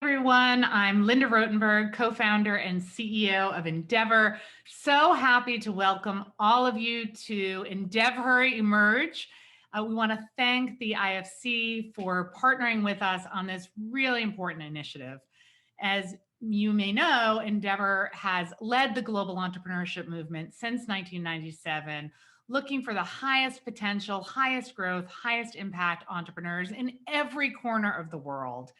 Everyone. I'm Linda Rotenberg, co-founder and CEO of EndeavHer. So happy to welcome all of you to EndeavHer Emerge. We want to thank the IFC for partnering with us on this really important initiative. As you may know, EndeavHer has led the global entrepreneurship movement since 1997, looking for the highest potential, highest growth, highest impact entrepreneurs in every corner of the world.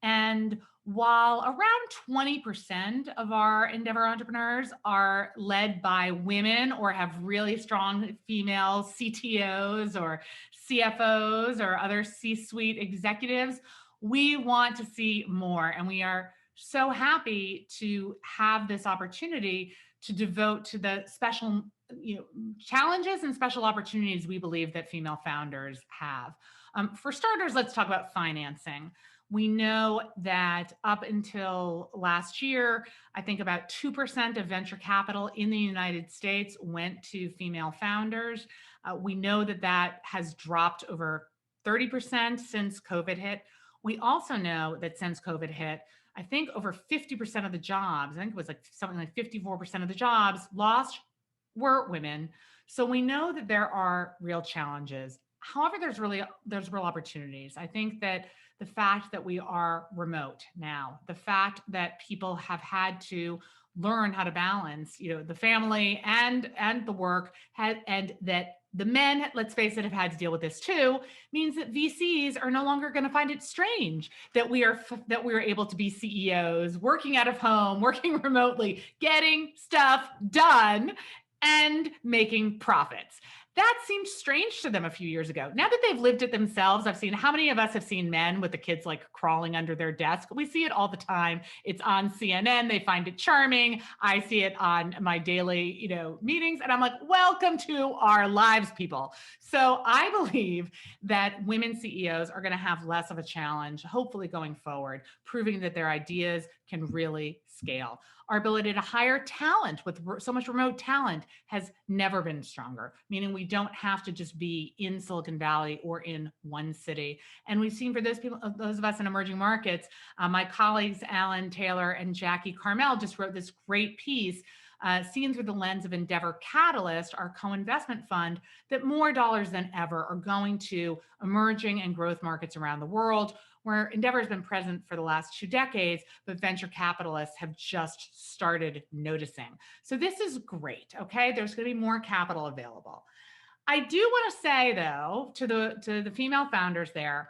And while around 20% of our EndeavHer entrepreneurs are led by women or have really strong female CTOs or CFOs or other C-suite executives, we want to see more. And we are so happy to have this opportunity to devote to the special challenges and special opportunities we believe that female founders have. For starters, let's talk about financing. We know that up until last year, I think about 2% of venture capital in the United States went to female founders. We know that that has dropped over 30% since COVID hit. We also know that since COVID hit, I think over 50% of the jobs, I think it was like something like 54% of the jobs lost were women. So we know that there are real challenges. However, there's real opportunities. I think that the fact that we are remote now, the fact that people have had to learn how to balance, the family and the work, and that the men, let's face it, have had to deal with this too, means that VCs are no longer going to find it strange that we are able to be CEOs, working out of home, working remotely, getting stuff done, and making profits. That seemed strange to them a few years ago. Now that they've lived it themselves, I've seen, how many of us have seen men with the kids like crawling under their desk? We see it all the time. It's on CNN. They find it charming. I see it on my daily, meetings. And I'm like, welcome to our lives, people. So I believe that women CEOs are going to have less of a challenge, hopefully going forward, proving that their ideas can really scale. Our ability to hire talent with so much remote talent has never been stronger, meaning we don't have to just be in Silicon Valley or in one city. And we've seen for those of us in emerging markets, my colleagues, Alan Taylor and Jackie Carmel, just wrote this great piece seen through the lens of EndeavHer Catalyst, our co-investment fund, that more dollars than ever are going to emerging and growth markets around the world, where EndeavHer has been present for the last 2 decades, but venture capitalists have just started noticing. So this is great, okay? There's going to be more capital available. I do want to say, though, to the female founders there,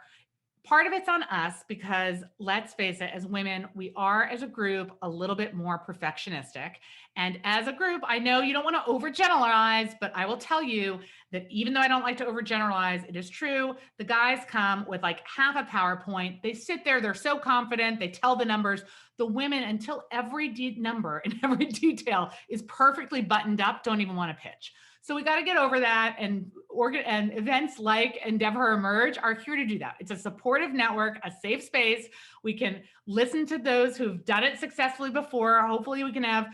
part of it's on us because, let's face it, as women, we are, as a group, a little bit more perfectionistic. And as a group, I know you don't want to overgeneralize, but I will tell you that even though I don't like to overgeneralize, it is true. The guys come with like half a PowerPoint. They sit there, they're so confident, they tell the numbers. The women, until every number and every detail is perfectly buttoned up, don't even want to pitch. So we got to get over that, and events like EndeavHer Emerge are here to do that. It's a supportive network, a safe space. We can listen to those who've done it successfully before. Hopefully we can have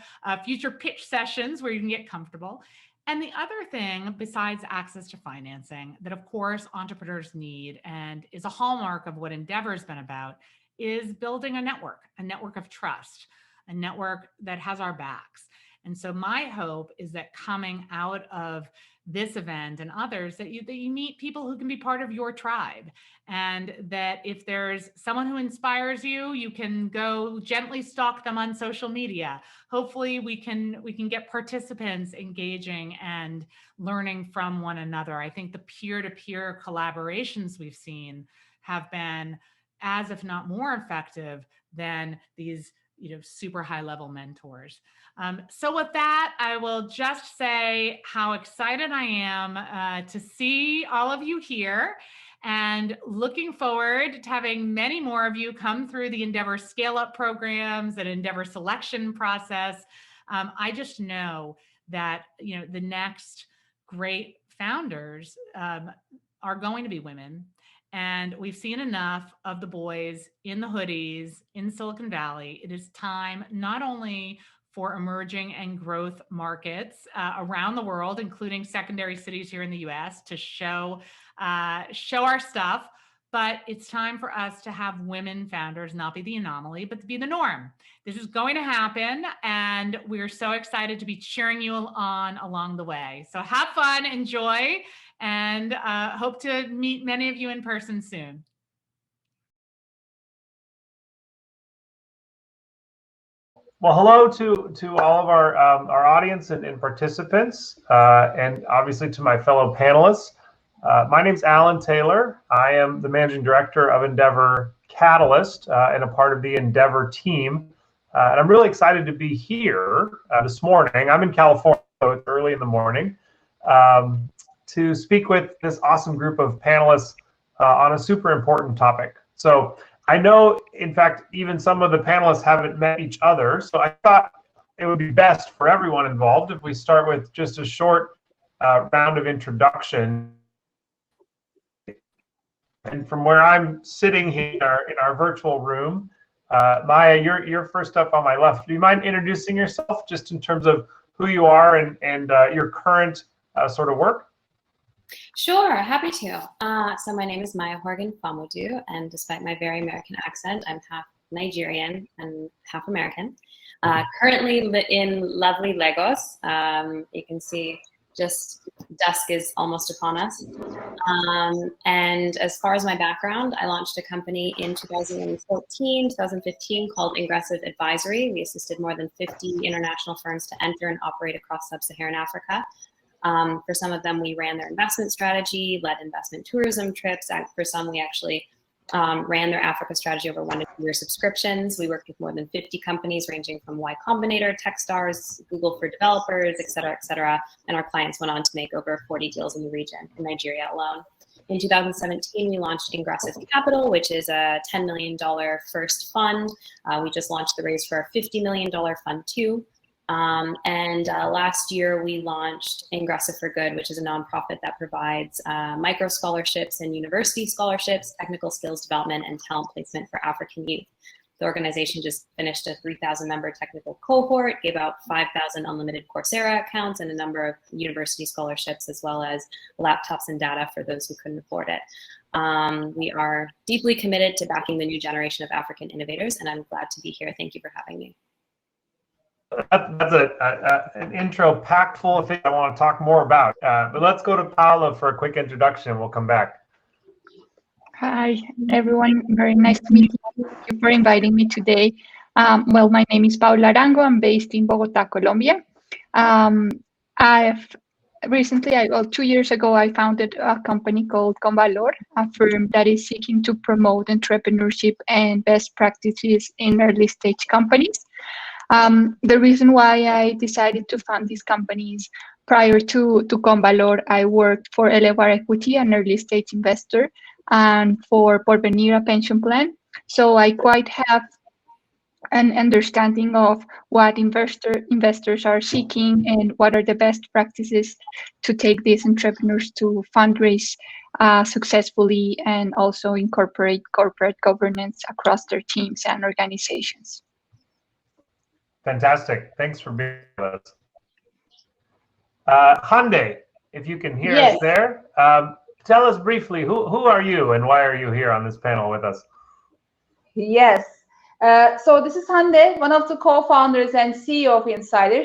future pitch sessions where you can get comfortable. And the other thing, besides access to financing, that of course entrepreneurs need and is a hallmark of what EndeavHer has been about, is building a network of trust, a network that has our backs. And so my hope is that coming out of this event and others, that you meet people who can be part of your tribe, and that if there's someone who inspires you, you can go gently stalk them on social media. Hopefully we can get participants engaging and learning from one another. I think the peer-to-peer collaborations we've seen have been as, if not more effective than these super high level mentors. So with that, I will just say how excited I am to see all of you here, and looking forward to having many more of you come through the EndeavHer scale-up programs and EndeavHer selection process. I just know that the next great founders are going to be women. And we've seen enough of the boys in the hoodies in Silicon Valley. It is time not only for emerging and growth markets around the world, including secondary cities here in the US, to show our stuff, but it's time for us to have women founders not be the anomaly, but to be the norm. This is going to happen, and we're so excited to be cheering you on along the way. So have fun, enjoy, and hope to meet many of you in person soon. Well, hello to all of our audience and participants, and obviously to my fellow panelists. My name's Alan Taylor. I am the managing director of EndeavHer Catalyst and a part of the EndeavHer team. And I'm really excited to be here this morning. I'm in California, so it's early in the morning, to speak with this awesome group of panelists on a super important topic. So I know, in fact, even some of the panelists haven't met each other, so I thought it would be best for everyone involved if we start with just a short round of introduction. And from where I'm sitting here in our virtual room, Maya, you're first up on my left. Do you mind introducing yourself just in terms of who you are and your current sort of work? Sure, happy to. So my name is Maya Horgan-Famodu, and despite my very American accent, I'm half Nigerian and half American. Currently in lovely Lagos. You can see just dusk is almost upon us. And as far as my background, I launched a company in 2014, 2015 called Ingressive Advisory. We assisted more than 50 international firms to enter and operate across sub-Saharan Africa. For some of them, we ran their investment strategy, led investment tourism trips. For some, we actually ran their Africa strategy over 1 to 2 year subscriptions. We worked with more than 50 companies ranging from Y Combinator, Techstars, Google for developers, et cetera, and our clients went on to make over 40 deals in the region, in Nigeria alone. In 2017, we launched Ingressive Capital, which is a $10 million first fund. We just launched the raise for our $50 million fund 2. Last year we launched Ingressive for Good, which is a nonprofit that provides micro scholarships and university scholarships, technical skills development, and talent placement for African youth. The organization just finished a 3,000 member technical cohort, gave out 5,000 unlimited Coursera accounts and a number of university scholarships, as well as laptops and data for those who couldn't afford it. We are deeply committed to backing the new generation of African innovators, and I'm glad to be here. Thank you for having me. That's an intro packed full of things I want to talk more about. But let's go to Paula for a quick introduction. We'll come back. Hi, everyone. Very nice to meet you. Thank you for inviting me today. Well, my name is Paula Arango. I'm based in Bogota, Colombia. Recently, 2 years ago, I founded a company called Konvalor, a firm that is seeking to promote entrepreneurship and best practices in early stage companies. The reason why I decided to fund these companies, prior to Konvalor, I worked for Elevar Equity, an early stage investor, and for Porvenir, a pension plan. So I quite have an understanding of what investors are seeking and what are the best practices to take these entrepreneurs to fundraise successfully and also incorporate corporate governance across their teams and organizations. Fantastic. Thanks for being with us. Hande, if you can hear us there, tell us briefly, who are you and why are you here on this panel with us? Yes. So this is Hande, one of the co-founders and CEO of Insider.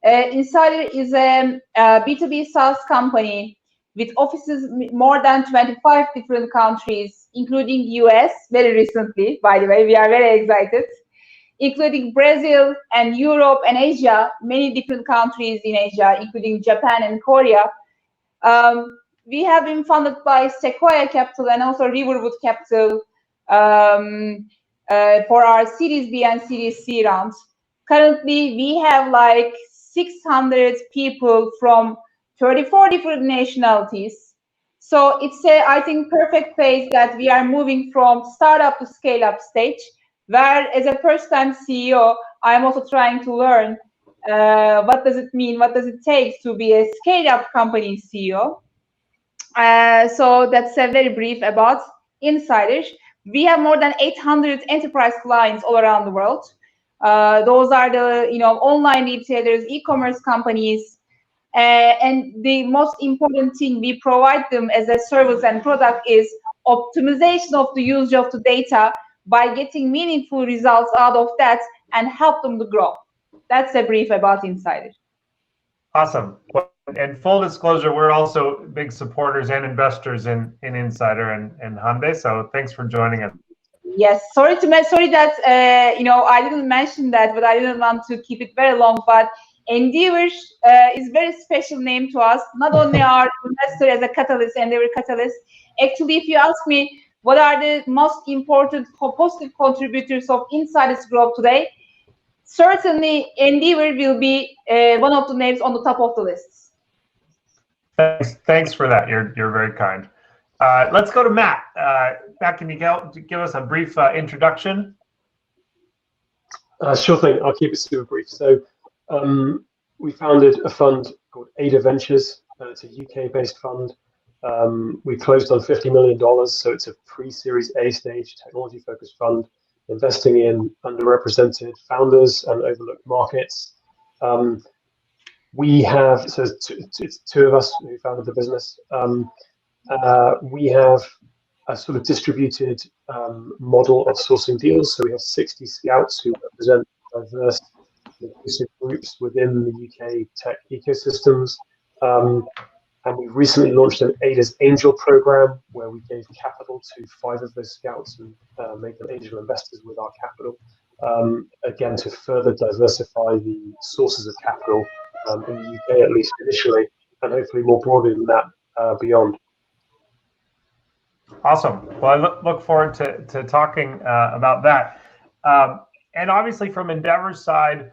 Insider is a B2B SaaS company with offices more than 25 different countries, including US very recently, by the way. We are very excited. Including Brazil and Europe and Asia, many different countries in Asia, including Japan and Korea. We have been funded by Sequoia Capital and also Riverwood Capital for our Series B and Series C rounds. Currently, we have like 600 people from 34 different nationalities. So it's a, I think, perfect phase that we are moving from startup to scale-up stage, where as a first-time CEO, I'm also trying to learn what does it mean, what does it take to be a scale-up company CEO. So that's a very brief about Insiders. We have more than 800 enterprise clients all around the world. Those are the online retailers, e-commerce companies, and the most important thing we provide them as a service and product is optimization of the usage of the data by getting meaningful results out of that and help them to grow. That's a brief about Insider. Awesome. Well, and full disclosure, we're also big supporters and investors in Insider and Hande. So thanks for joining us. Yes, sorry that I didn't mention that, but I didn't want to keep it very long. But EndeavHer is a very special name to us. Not only our investor as a catalyst, EndeavHer catalyst. Actually, if you ask me, what are the most important positive contributors of Insider's growth today? Certainly, EndeavHer will be one of the names on the top of the list. Thanks for that. You're very kind. Let's go to Matt. Matt, can you give us a brief introduction? Sure thing. I'll keep it super brief. So we founded a fund called Ada Ventures. It's a UK-based fund. We closed on $50 million, so it's a pre-Series A stage technology-focused fund, investing in underrepresented founders and overlooked markets. We have, so it's two of us who founded the business. We have a sort of distributed model of sourcing deals. So we have 60 scouts who represent diverse inclusive groups within the UK tech ecosystems. And we recently launched an Ada's Angel program where we gave capital to 5 of those scouts and made them angel investors with our capital. Again, to further diversify the sources of capital in the UK, at least initially, and hopefully more broadly than that beyond. Awesome. Well, I look forward to talking about that. And obviously from EndeavHer's side,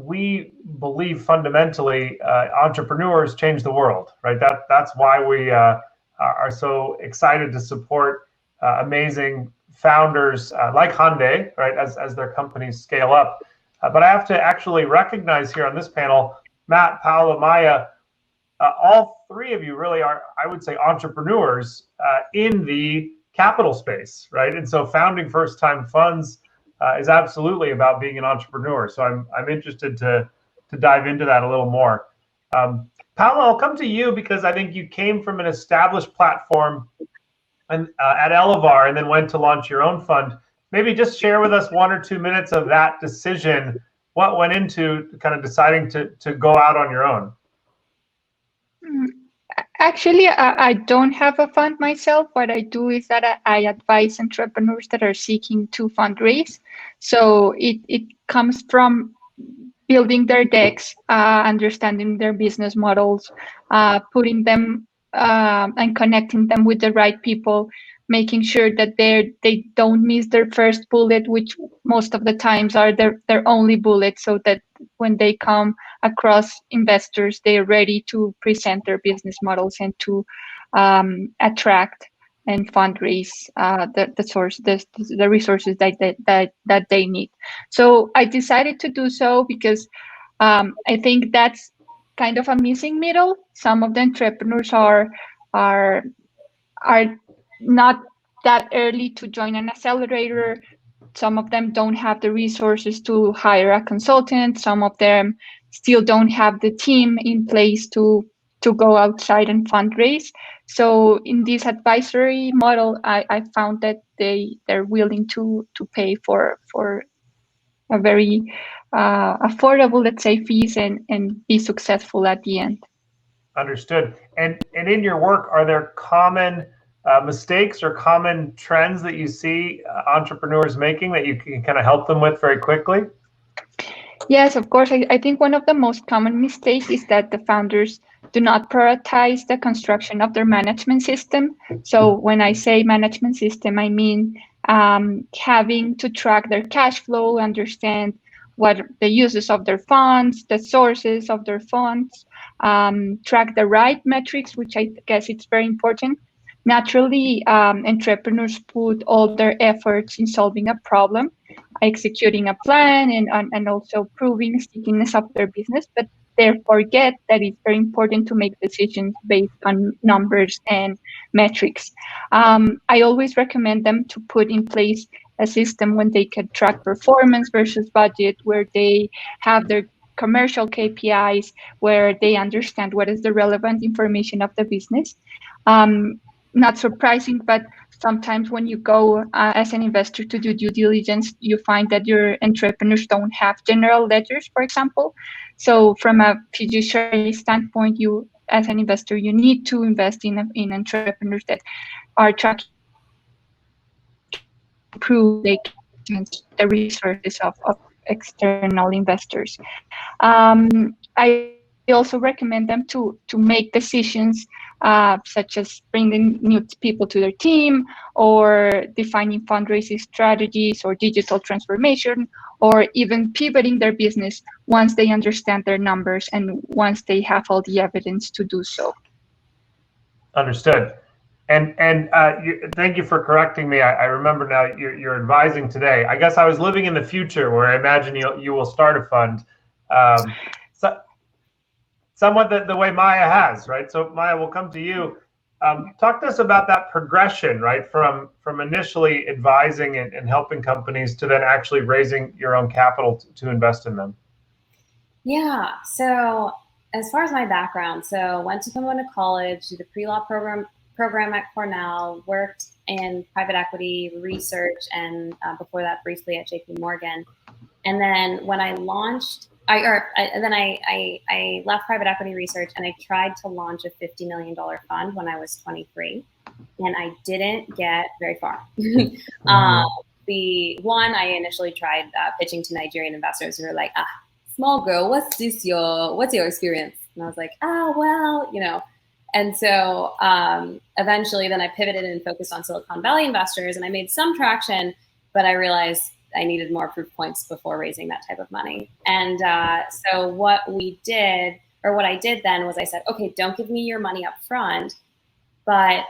we believe fundamentally entrepreneurs change the world, right? That's why we are so excited to support amazing founders like Hande, right, as their companies scale up. But I have to actually recognize here on this panel, Matt, Paula, Maya, all 3 of you really are, I would say, entrepreneurs in the capital space, right? And so founding first-time funds is absolutely about being an entrepreneur. So I'm interested to dive into that a little more. Paula, I'll come to you because I think you came from an established platform and at EndeavHer and then went to launch your own fund. Maybe just share with us 1 or 2 minutes of that decision. What went into kind of deciding to go out on your own? Actually, I don't have a fund myself. What I do is that I advise entrepreneurs that are seeking to fundraise. So it comes from building their decks, understanding their business models, putting them and connecting them with the right people, making sure that they don't miss their first bullet, which most of the times are their only bullet, so that when they come across investors, they're ready to present their business models and to attract and fundraise the resources that they need. So I decided to do so because I think that's kind of a missing middle. Some of the entrepreneurs are not that early to join an accelerator. Some of them don't have the resources to hire a consultant. Some of them still don't have the team in place to go outside and fundraise. So in this advisory model, I found that they're willing to pay for a very affordable, let's say, fees and be successful at the end. Understood. And in your work, are there common mistakes or common trends that you see entrepreneurs making that you can kind of help them with very quickly? Yes, of course. I think one of the most common mistakes is that the founders do not prioritize the construction of their management system. So when I say management system, I mean having to track their cash flow, understand what the uses of their funds, the sources of their funds, track the right metrics, which I guess it's very important. Naturally, entrepreneurs put all their efforts in solving a problem, executing a plan, and also proving stickiness of their business, but they forget that it's very important to make decisions based on numbers and metrics. I always recommend them to put in place a system when they can track performance versus budget, where they have their commercial KPIs, where they understand what is the relevant information of the business. not surprising, but sometimes when you go as an investor to do due diligence, you find that your entrepreneurs don't have general ledgers, for example. So from a fiduciary standpoint, you as an investor, you need to invest in entrepreneurs that are trying to improve the resources of external investors. I also recommend them to make decisions such as bringing new people to their team, or defining fundraising strategies, or digital transformation, or even pivoting their business once they understand their numbers and once they have all the evidence to do so. Understood. And thank you for correcting me. I remember now you're advising today. I guess I was living in the future where I imagine you will start a fund. So, somewhat the way Maya has, right? So Maya, we'll come to you. Talk to us about that progression, right? From initially advising and helping companies to then actually raising your own capital to invest in them. Yeah, so as far as my background, so went to Pomona College, did the pre-law program at Cornell, worked in private equity research, and before that briefly at JP Morgan. And then when I launched, I left private equity research and I tried to launch a $50 million fund when I was 23, and I didn't get very far. I initially tried pitching to Nigerian investors who were like, small girl, what's your experience? And I was like, well, you know. And so eventually then I pivoted and focused on Silicon Valley investors, and I made some traction, but I realized I needed more proof points before raising that type of money. And so what I did then was I said, okay, don't give me your money up front, but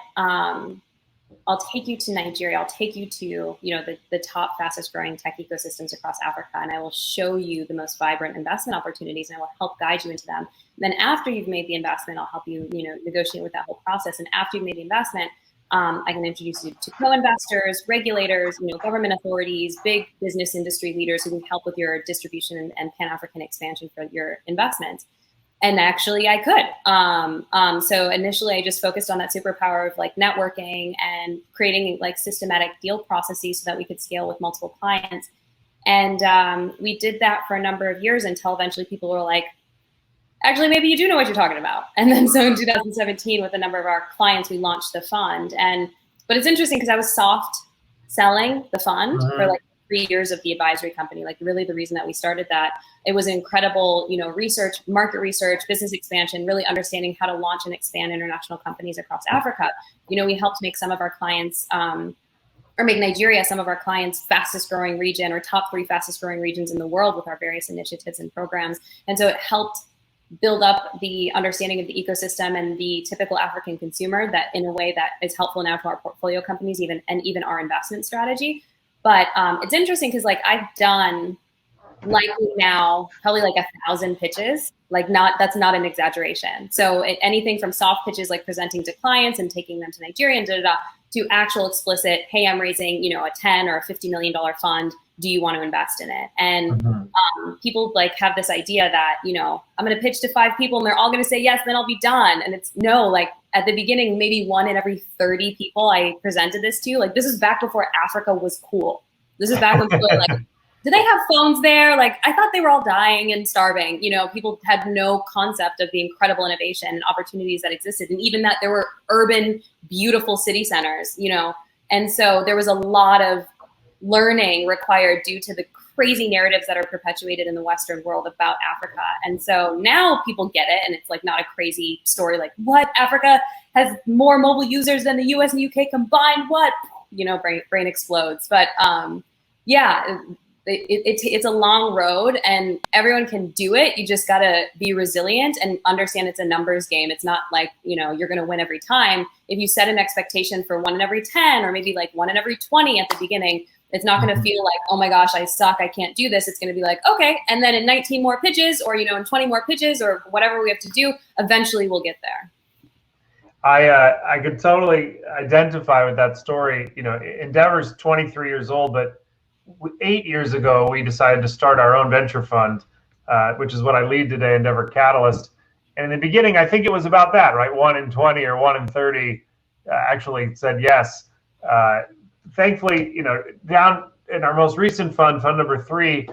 I'll take you to Nigeria. I'll take you to, the top fastest growing tech ecosystems across Africa, and I will show you the most vibrant investment opportunities, and I will help guide you into them. And then after you've made the investment, I'll help you, negotiate with that whole process. And after you've made the investment, I can introduce you to co-investors, regulators, government authorities, big business industry leaders who can help with your distribution and Pan-African expansion for your investments. And actually I could. So initially I just focused on that superpower of like networking and creating like systematic deal processes so that we could scale with multiple clients. And we did that for a number of years until eventually people were like, actually, maybe you do know what you're talking about. And then so in 2017, with a number of our clients, we launched the fund. But it's interesting because I was soft selling the fund for like 3 years of the advisory company. Like really the reason that we started that, it was incredible, research, market research, business expansion, really understanding how to launch and expand international companies across Africa. We helped make some of our clients, or make Nigeria some of our clients' fastest growing region or top 3 fastest growing regions in the world with our various initiatives and programs. And so it helped build up the understanding of the ecosystem and the typical African consumer that in a way that is helpful now to our portfolio companies, even our investment strategy. But it's interesting because like I've done likely now probably like 1,000 pitches, that's not an exaggeration. So anything from soft pitches like presenting to clients and taking them to Nigeria and to actual explicit, hey, I'm raising, a 10 or a $50 million fund. Do you want to invest in it? And people like have this idea that, I'm going to pitch to 5 people and they're all going to say yes, then I'll be done. And it's no, like at the beginning, maybe 1 in every 30 people I presented this to, like this is back before Africa was cool. This is back when people were like, do they have phones there? Like, I thought they were all dying and starving. People had no concept of the incredible innovation and opportunities that existed. And even that there were urban, beautiful city centers, And so there was a lot of learning required due to the crazy narratives that are perpetuated in the Western world about Africa. And so now people get it. And it's like not a crazy story. Like what? Africa has more mobile users than the US and UK combined. What? Brain explodes. But yeah, it's a long road and everyone can do it. You just got to be resilient and understand it's a numbers game. It's not like, you're going to win every time. If you set an expectation for 1 in every 10 or maybe like 1 in every 20 at the beginning, it's not going to feel like, oh my gosh, I suck, I can't do this. It's going to be like, okay. And then in 19 more pitches or, in 20 more pitches or whatever we have to do, eventually we'll get there. I could totally identify with that story. EndeavHer's 23 years old, but 8 years ago, we decided to start our own venture fund, which is what I lead today, EndeavHer Catalyst. And in the beginning, I think it was about that, right? 1 in 20 or 1 in 30. actually said yes. Thankfully, down in our most recent fund number 3,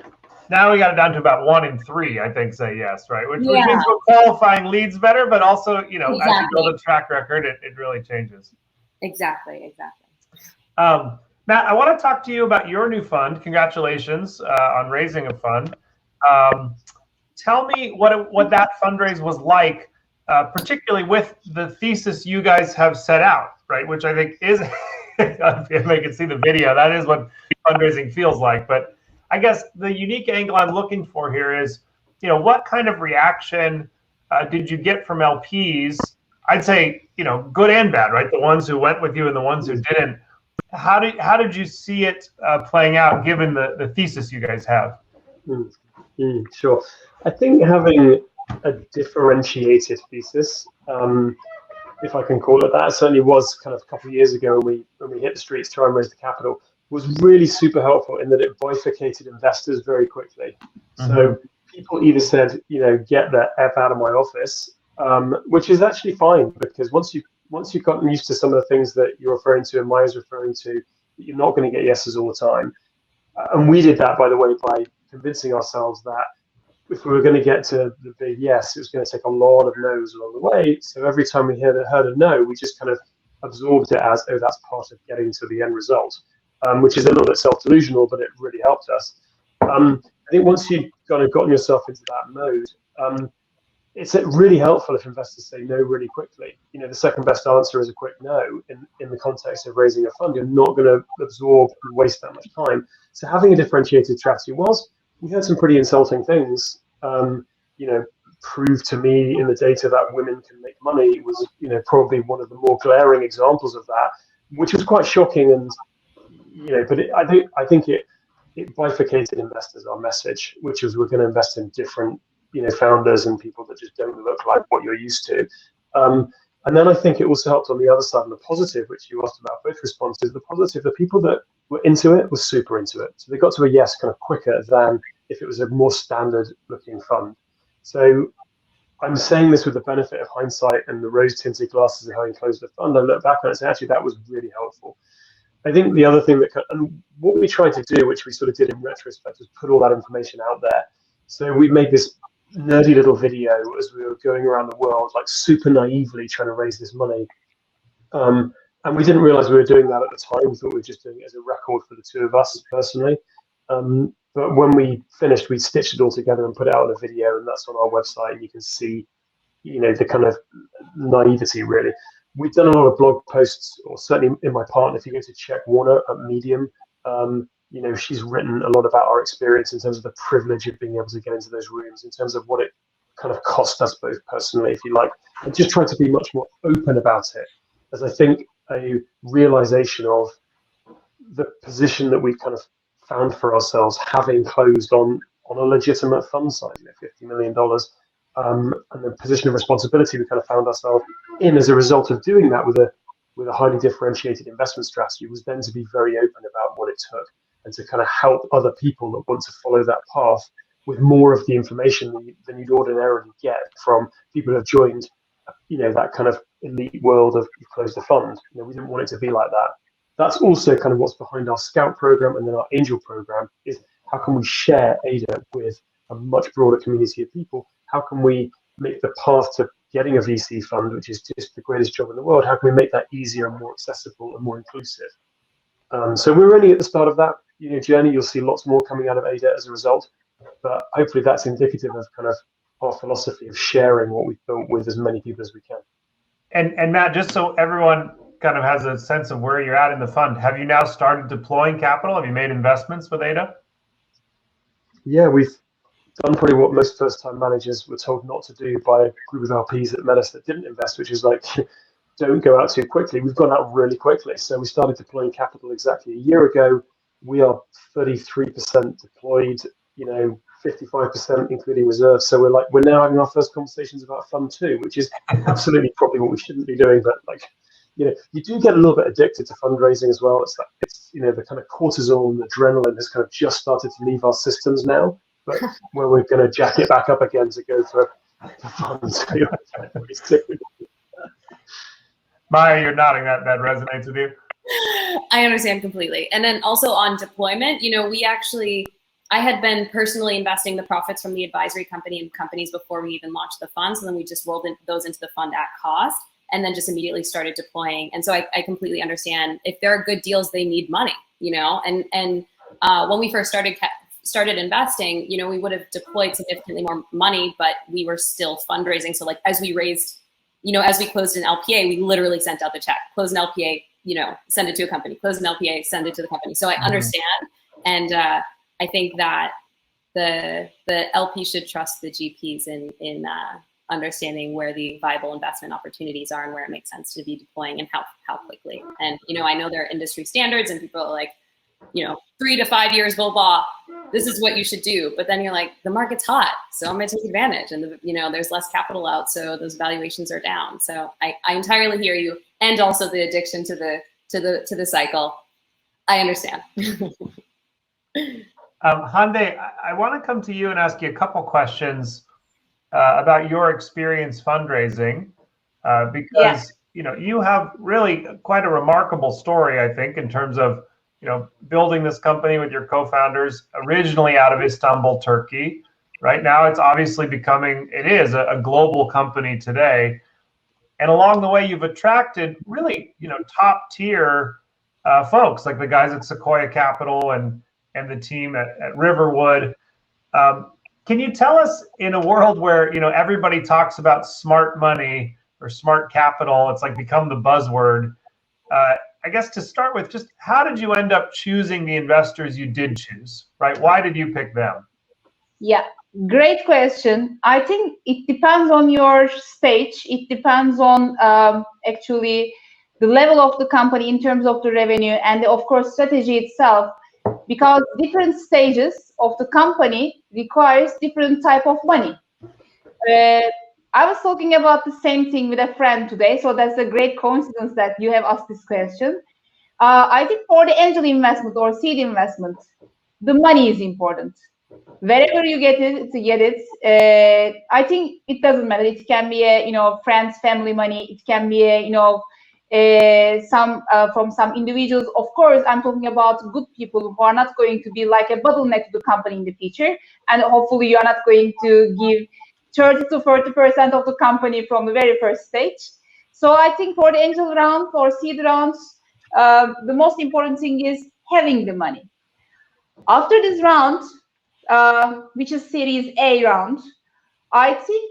now we got it down to about 1 in 3, I think, say yes, right? Which means we're qualifying leads better, but also, as you build a track record, it really changes. Exactly. Matt, I want to talk to you about your new fund. Congratulations on raising a fund. Tell me what that fundraise was like, particularly with the thesis you guys have set out, right? Which I think is, if I can see the video, that is what fundraising feels like. But I guess the unique angle I'm looking for here is, what kind of reaction did you get from LPs? I'd say, good and bad, right? The ones who went with you and the ones who didn't. How did you see it playing out, given the thesis you guys have? Sure. I think having a differentiated thesis, if I can call it that, certainly was kind of a couple of years ago when we hit the streets to try and raise the capital, was really super helpful in that it bifurcated investors very quickly. Mm-hmm. So people either said, get the F out of my office, which is actually fine, because once you've gotten used to some of the things that you're referring to and Maya's referring to, you're not going to get yeses all the time. And we did that, by the way, by convincing ourselves that if we were going to get to the big yes, it was going to take a lot of no's along the way. So every time we heard a no, we just kind of absorbed it as, that's part of getting to the end result, which is a little bit self-delusional, but it really helped us. I think once you've kind of gotten yourself into that mode, it's really helpful if investors say no really quickly. The second best answer is a quick no in the context of raising a fund. You're not going to absorb and waste that much time. So having a differentiated strategy we heard some pretty insulting things, proved to me in the data that women can make money was, probably one of the more glaring examples of that, which was quite shocking. And, but I think it bifurcated investors, our message, which was we're going to invest in different, founders and people that just don't look like what you're used to. And then I think it also helped on the other side, and the positive, which you asked about both responses, the positive, the people that were into it were super into it. So they got to a yes kind of quicker than if it was a more standard looking fund. So I'm saying this with the benefit of hindsight and the rose tinted glasses of having closed the fund. I look back on it and say, actually, that was really helpful. I think the other thing and what we tried to do, which we sort of did in retrospect, was put all that information out there. So we made this nerdy little video as we were going around the world, like super naively trying to raise this money. And we didn't realize we were doing that at the time. We thought we were just doing it as a record for the two of us personally. But when we finished, we stitched it all together and put it out on a video, and that's on our website. And you can see, the kind of naivety, really. We've done a lot of blog posts, or certainly in my partner, if you go to Check Warner at Medium, she's written a lot about our experience in terms of the privilege of being able to get into those rooms, in terms of what it kind of cost us both personally, if you like, and just trying to be much more open about it, as I think a realization of the position that we kind of found for ourselves, having closed on a legitimate fund size, $50 million, and the position of responsibility we kind of found ourselves in as a result of doing that with a highly differentiated investment strategy, was then to be very open about what it took and to kind of help other people that want to follow that path with more of the information than you'd ordinarily get from people who have joined, that kind of elite world of you've closed the fund. We didn't want it to be like that. That's also kind of what's behind our Scout program, and then our Angel program is how can we share ADA with a much broader community of people? How can we make the path to getting a VC fund, which is just the greatest job in the world, how can we make that easier and more accessible and more inclusive? So we're only at the start of that journey. You'll see lots more coming out of ADA as a result, but hopefully that's indicative of kind of our philosophy of sharing what we've built with as many people as we can. And Matt, just so everyone kind of has a sense of where you're at in the fund, have you now started deploying capital? Have you made investments with ADA? Yeah, we've done probably what most first-time managers were told not to do by a group of LPs that met us that didn't invest, which is like, don't go out too quickly. We've gone out really quickly. So we started deploying capital exactly a year ago. We are 33% deployed, 55% including reserves. So we're now having our first conversations about Fund 2, which is absolutely probably what we shouldn't be doing. But you do get a little bit addicted to fundraising as well. It's the kind of cortisol and adrenaline has kind of just started to leave our systems now, but where we're going to jack it back up again to go for Fund 2. Maya, you're nodding. That resonates with you. I understand completely. And then also on deployment, I had been personally investing the profits from the advisory company in companies before we even launched the fund. So then we just rolled those into the fund at cost and then just immediately started deploying. And so I completely understand if there are good deals, they need money, and when we first started investing, we would have deployed significantly more money, but we were still fundraising. So like as we raised, as we closed an LPA, we literally sent out the check, close an LPA, send it to a company, close an LPA, send it to the company. So I understand. And I think that the LP should trust the GPs in understanding where the viable investment opportunities are and where it makes sense to be deploying and how quickly. And, I know there are industry standards and people are like, 3 to 5 years, blah, blah, this is what you should do. But then you're like, the market's hot, so I'm gonna take advantage. And, there's less capital out, so those valuations are down. So I entirely hear you. And also the addiction to the cycle. I understand. Hande, I want to come to you and ask you a couple questions about your experience fundraising, because you have really quite a remarkable story, I think, in terms of building this company with your co-founders originally out of Istanbul, Turkey. Right now, it's obviously it is a global company today, and along the way, you've attracted really top tier folks like the guys at Sequoia Capital and the team at Riverwood. Can you tell us, in a world where everybody talks about smart money or smart capital, it's like become the buzzword. I guess to start with, just how did you end up choosing the investors you did choose, right? Why did you pick them? Yeah, great question. I think it depends on your stage. It depends on actually the level of the company in terms of the revenue and of course strategy itself, because different stages of the company requires different type of money. I was talking about the same thing with a friend today, so that's a great coincidence that you have asked this question. I think for the angel investment or seed investment, the money is important. Wherever you get it, I think it doesn't matter. It can be a friends, family money. It can be a from some individuals. Of course, I'm talking about good people who are not going to be like a bottleneck to the company in the future, and hopefully you are not going to give 30 to 40% of the company from the very first stage. So I think for the angel round, for seed rounds, the most important thing is having the money. After this round, which is Series A round, I think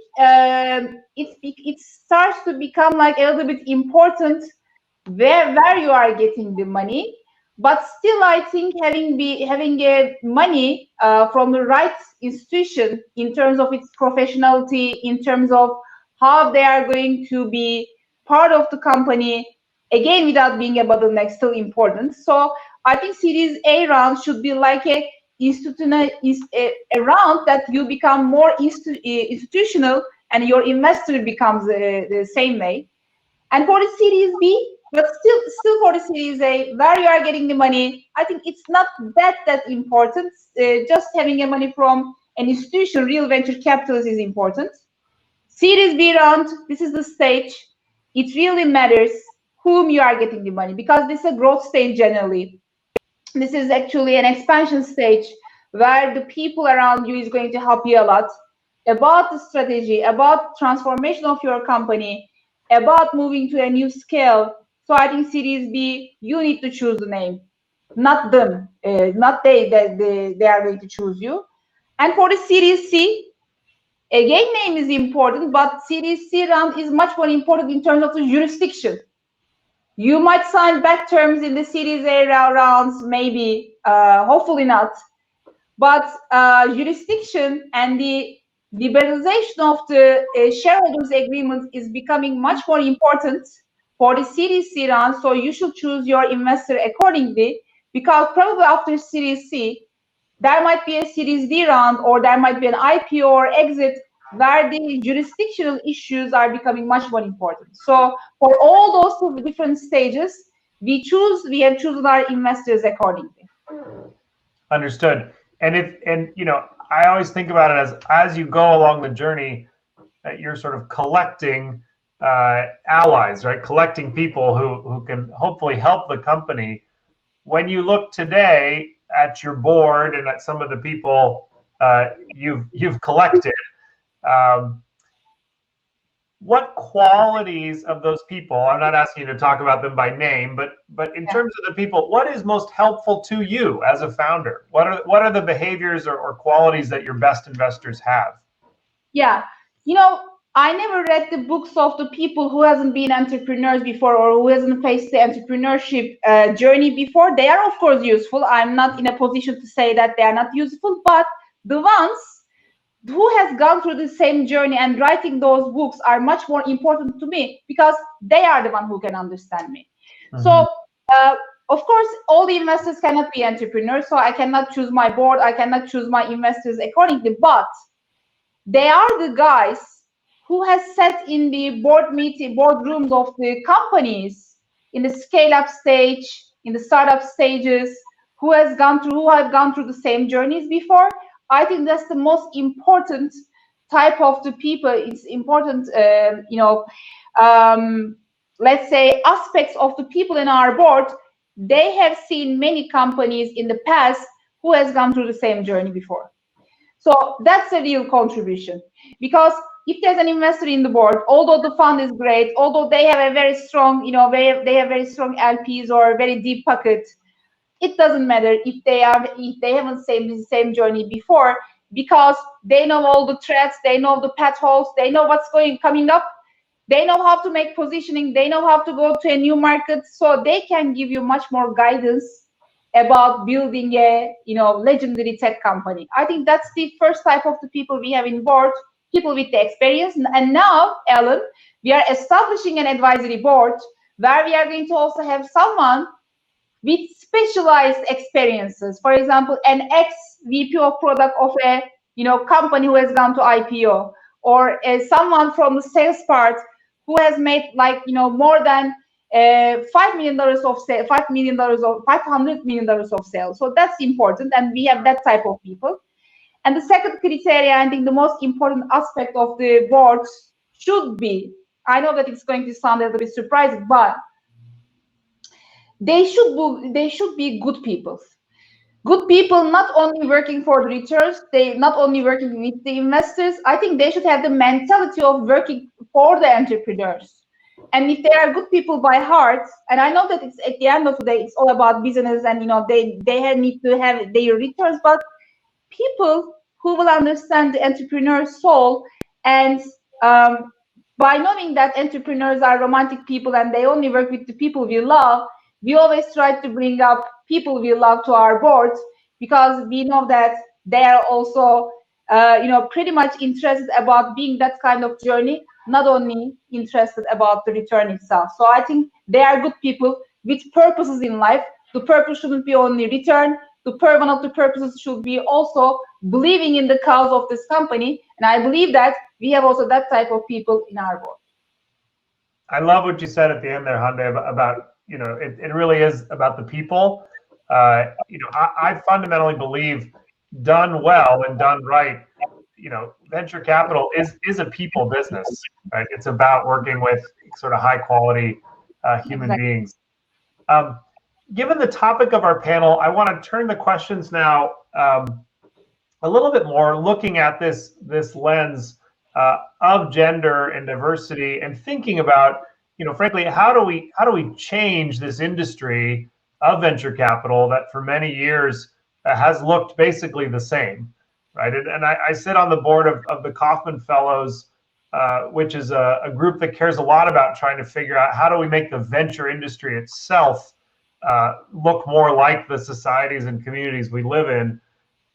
it starts to become like a little bit important where you are getting the money. But still, I think having a money from the right institution in terms of its professionality, in terms of how they are going to be part of the company, again without being a bottleneck, still important. So I think Series A round should be like a round that you become more institutional and your investor becomes the same way. And for the Series B, but still for the Series A, where you are getting the money, I think it's not that important. Just having a money from an institution, real venture capitalist, is important. Series B round, this is the stage. It really matters whom you are getting the money, because this is a growth stage generally. This is actually an expansion stage where the people around you is going to help you a lot about the strategy, about transformation of your company, about moving to a new scale. So I think Series B, you need to choose the name, not them, not they are going to choose you. And for the Series C, again, name is important, but Series C round is much more important in terms of the jurisdiction. You might sign back terms in the Series A rounds, maybe, hopefully not. But jurisdiction and the liberalization of the shareholders agreement is becoming much more important for the Series C round. So you should choose your investor accordingly, because probably after Series C, there might be a Series D round, or there might be an IPO or exit where the jurisdictional issues are becoming much more important. So for all those different stages, we have chosen our investors accordingly. Understood. And I always think about it as you go along the journey, that you're sort of collecting allies, right? Collecting people who can hopefully help the company. When you look today at your board and at some of the people you've collected, what qualities of those people, I'm not asking you to talk about them by name, but in terms of the people, what is most helpful to you as a founder? What are the behaviors or qualities that your best investors have? Yeah, I never read the books of the people who hasn't been entrepreneurs before or who hasn't faced the entrepreneurship journey before. They are of course useful. I'm not in a position to say that they are not useful, but the ones who has gone through the same journey and writing those books are much more important to me because they are the one who can understand me. So of course all the investors cannot be entrepreneurs, so I cannot choose my board, I cannot choose my investors accordingly, but they are the guys who has sat in the boardrooms of the companies in the scale-up stage, in the startup stages, who have gone through the same journeys before. I think that's the most important type of the people. It's important, let's say aspects of the people in our board. They have seen many companies in the past who has gone through the same journey before. So that's a real contribution, because if there's an investor in the board, although the fund is great, although they have a very strong, they have very strong LPs or very deep pocket, it doesn't matter if they haven't seen the same journey before, because they know all the threats, they know the potholes, they know what's coming up, they know how to make positioning, they know how to go to a new market, so they can give you much more guidance about building a legendary tech company. I think that's the first type of the people we have in board, people with the experience. And now, Alan, we are establishing an advisory board where we are going to also have someone with specialized experiences. For example, an ex-VP of product of a company who has gone to IPO, or someone from the sales part who has made more than $5 million of sales, $500 million of sales. So that's important, and we have that type of people. And the second criteria, I think the most important aspect of the board should be, I know that it's going to sound a little bit surprising, but they should be good people. Good people, not only working for the returns, they not only working with the investors. I think they should have the mentality of working for the entrepreneurs. And if they are good people by heart, and I know that it's at the end of the day, it's all about business, and they need to have their returns, but people who will understand the entrepreneur's soul, and by knowing that entrepreneurs are romantic people and they only work with the people we love, we always try to bring up people we love to our boards, because we know that they are also pretty much interested about being that kind of journey, not only interested about the return itself. So I think they are good people with purposes in life. The purpose shouldn't be only return. One of the purposes should be also believing in the cause of this company. And I believe that we have also that type of people in our board. I love what you said at the end there, Hande, about, it really is about the people. I fundamentally believe done well and done right, venture capital is a people business, right? It's about working with sort of high quality human beings. Given the topic of our panel, I want to turn the questions now a little bit more, looking at this lens of gender and diversity, and thinking about, frankly, how do we change this industry of venture capital that for many years has looked basically the same, right? And I sit on the board of the Kauffman Fellows, which is a group that cares a lot about trying to figure out how do we make the venture industry itself look more like the societies and communities we live in.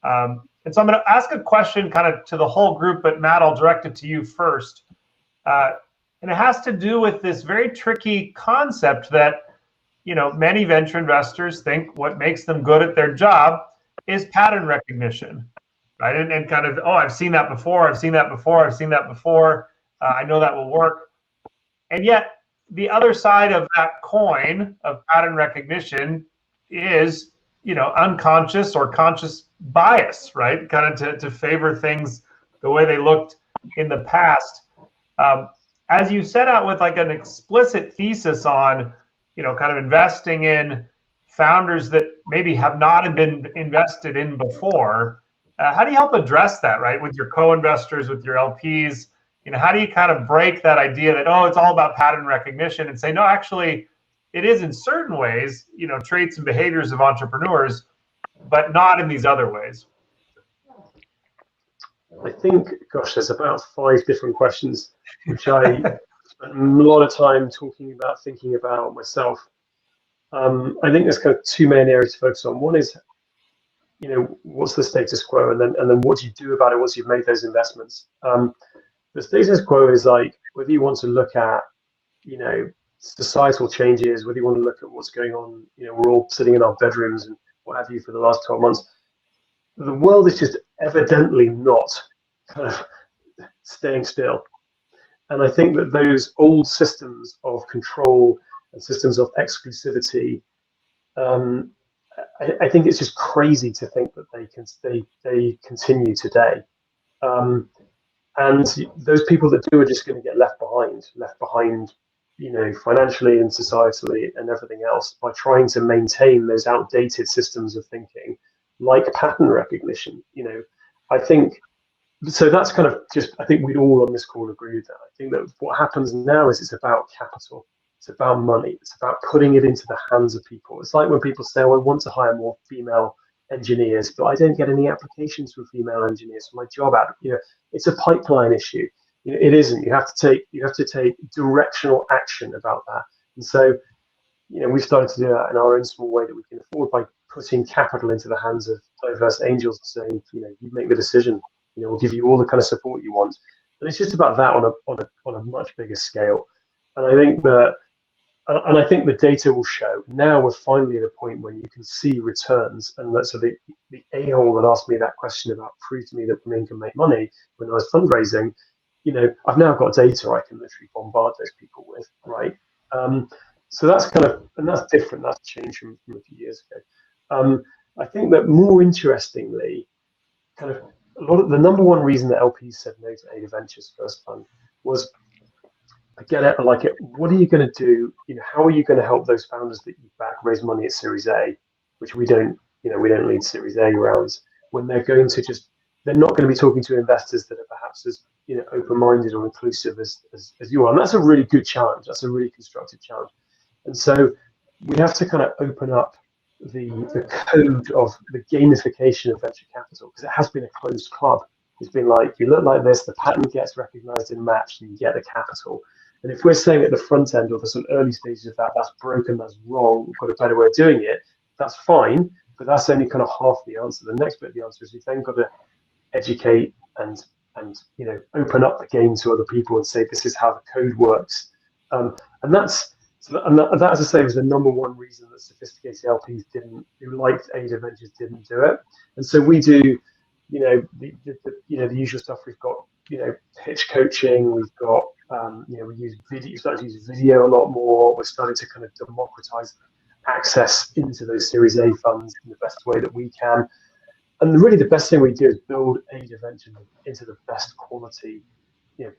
And so I'm going to ask a question kind of to the whole group, but Matt, I'll direct it to you first. And it has to do with this very tricky concept that, many venture investors think what makes them good at their job is pattern recognition, right? And kind of, I've seen that before, I've seen that before, I've seen that before, I know that will work. And yet, the other side of that coin of pattern recognition is, unconscious or conscious bias, right? Kind of to favor things the way they looked in the past. as you set out with like an explicit thesis on, kind of investing in founders that maybe have not been invested in before, how do you help address that, right? With your co-investors, with your LPs, how do you kind of break that idea that, oh, it's all about pattern recognition, and say, no, actually, it is in certain ways, traits and behaviors of entrepreneurs, but not in these other ways? I think, gosh, there's about 5 different questions, which I spent a lot of time thinking about myself. I think there's kind of 2 main areas to focus on. One is, what's the status quo, and then what do you do about it once you've made those investments? The status quo is like whether you want to look at, societal changes, whether you want to look at what's going on. We're all sitting in our bedrooms and what have you for the last 12 months. The world is just evidently not kind of staying still. And I think that those old systems of control and systems of exclusivity, I think it's just crazy to think that they continue today. And those people that do are just going to get left behind, financially and societally and everything else, by trying to maintain those outdated systems of thinking, like pattern recognition. I think so. That's kind of just, I think we'd all on this call agree with that. I think that what happens now is it's about capital, it's about money, it's about putting it into the hands of people. It's like when people say, oh, I want to hire more female engineers, but I don't get any applications for female engineers for my job ad. It's a pipeline issue. It isn't. You have to take directional action about that. And so, we've started to do that in our own small way that we can afford by putting capital into the hands of diverse angels and saying, you make the decision. We'll give you all the kind of support you want. And it's just about that on a much bigger scale. And I think the data will show. Now we're finally at a point where you can see returns. And so the a-hole that asked me that question about prove to me that women can make money when I was fundraising, I've now got data I can literally bombard those people with, right? So that's kind of, and that's different. That's changed from a few years ago. I think that more interestingly, kind of a lot of the number one reason that LPs said no to Ada Ventures' first fund was, I get it, I like it. What are you going to do? How are you going to help those founders that you back raise money at Series A, which we don't lead Series A rounds, when they're not going to be talking to investors that are perhaps as open-minded or inclusive as you are. And that's a really good challenge. That's a really constructive challenge. And so we have to kind of open up the code of the gamification of venture capital, because it has been a closed club. It's been like, you look like this, the pattern gets recognized and matched, and you get the capital. And if we're saying at the front end or the sort of early stages of that, that's broken, that's wrong, we've got a better way of doing it, that's fine, but that's only kind of half the answer. The next bit of the answer is we've then got to educate and open up the game to other people and say, this is how the code works. And that, as I say, was the number one reason that sophisticated LPs who liked Ada Ventures didn't do it. And so we do, the usual stuff. We've got, pitch coaching. We've got, we use video. Started to use video a lot more. We're starting to kind of democratize access into those Series A funds in the best way that we can. And really, the best thing we do is build Ada Ventures into the best quality,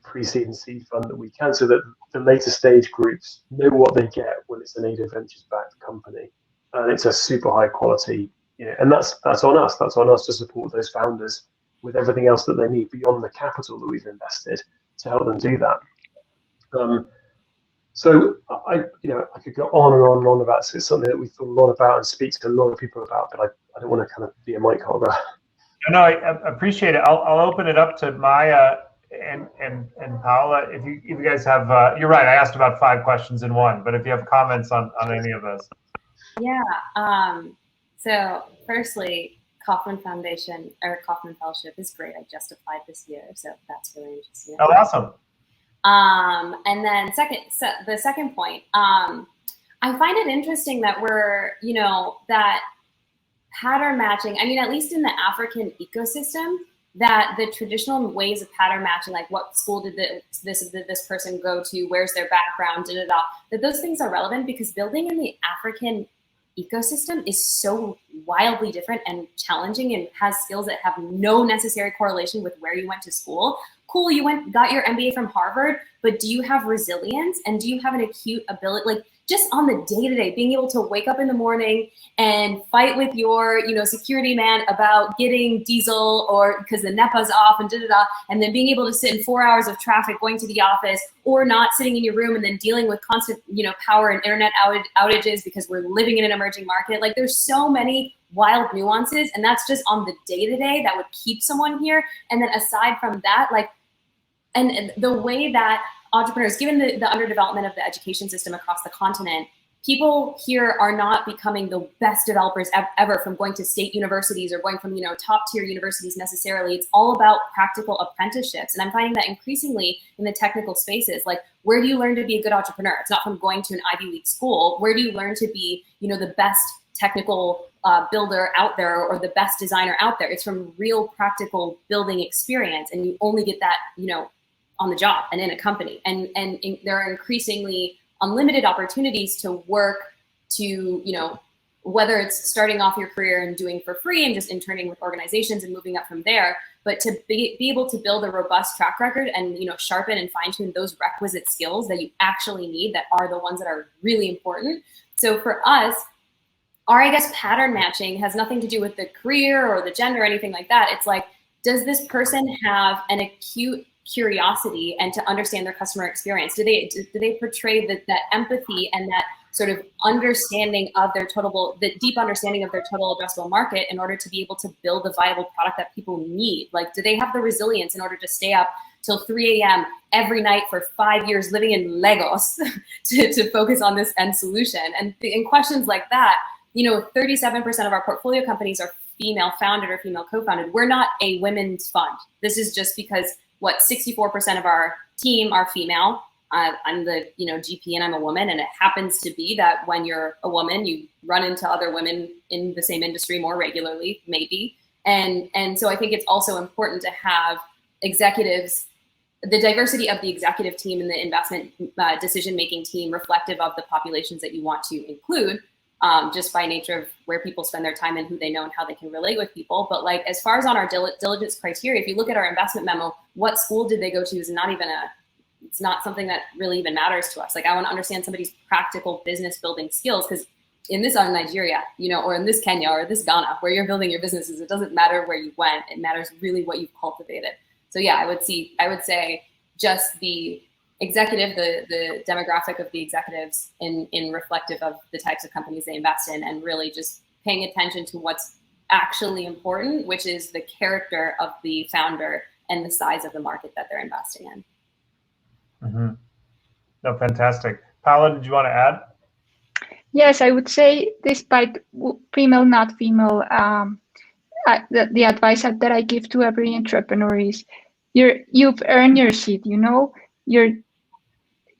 pre-seed and seed fund that we can, so that the later stage groups know what they get when it's an Ada Ventures backed company, and it's a super high quality. And that's on us. That's on us to support those founders with everything else that they need beyond the capital that we've invested to help them do that. So I could go on and on and on about this. It's something that we thought a lot about and speak to a lot of people about, but I don't want to kind of be a mic holder. No, I appreciate it. I'll open it up to Maya and Paula. If you guys have, you're right. I asked about 5 questions in one, but if you have comments on any of those. Yeah. So firstly, Kauffman Foundation or Kauffman Fellowship is great. I just applied this year, so that's really interesting. Oh, awesome. And then the second point, I find it interesting that we're, that pattern matching, at least in the African ecosystem, that the traditional ways of pattern matching, like what school did this person go to, where's their background, that those things are relevant, because building in the African ecosystem is so wildly different and challenging and has skills that have no necessary correlation with where you went to school. Cool, you got your MBA from Harvard, but do you have resilience and do you have an acute ability, like just on the day-to-day, being able to wake up in the morning and fight with your, security man about getting diesel or because the NEPA's off and da-da-da, and then being able to sit in 4 hours of traffic going to the office, or not sitting in your room and then dealing with constant, power and internet outages because we're living in an emerging market. Like there's so many wild nuances, and that's just on the day-to-day that would keep someone here. And then aside from that, like, and the way that entrepreneurs, given the underdevelopment of the education system across the continent, people here are not becoming the best developers ever from going to state universities or going from, top tier universities necessarily. It's all about practical apprenticeships. And I'm finding that increasingly in the technical spaces, like where do you learn to be a good entrepreneur? It's not from going to an Ivy League school. Where do you learn to be, the best technical builder out there or the best designer out there? It's from real practical building experience. And you only get that, on the job and in a company. And there are increasingly unlimited opportunities to work to, whether it's starting off your career and doing for free and just interning with organizations and moving up from there, but to be able to build a robust track record and, sharpen and fine tune those requisite skills that you actually need that are the ones that are really important. So for us, our, I guess, pattern matching has nothing to do with the career or the gender or anything like that. It's like, does this person have an acute curiosity and to understand their customer experience? Do they portray that empathy and that sort of understanding of the deep understanding of their total addressable market in order to be able to build a viable product that people need? Like, do they have the resilience in order to stay up till 3 a.m. every night for 5 years living in Lagos to focus on this end solution? And in questions like that, 37% of our portfolio companies are female founded or female co-founded. We're not a women's fund. This is just because 64% of our team are female. I'm the GP and I'm a woman, and it happens to be that when you're a woman, you run into other women in the same industry more regularly, maybe. And so I think it's also important to have executives, the diversity of the executive team and the investment decision-making team reflective of the populations that you want to include, just by nature of where people spend their time and who they know and how they can relate with people. But like, as far as on our diligence criteria, if you look at our investment memo, what school did they go to is it's not something that really even matters to us. Like, I want to understand somebody's practical business building skills, because in this Nigeria, or in this Kenya or this Ghana, where you're building your businesses, it doesn't matter where you went. It matters really what you've cultivated. So yeah, I would say just the executive, the demographic of the executives in reflective of the types of companies they invest in, and really just paying attention to what's actually important, which is the character of the founder and the size of the market that they're investing in. Mm-hmm. No, fantastic. Paula, did you want to add? Yes, I would say, despite female, not female, the advice that I give to every entrepreneur is you've earned your seat.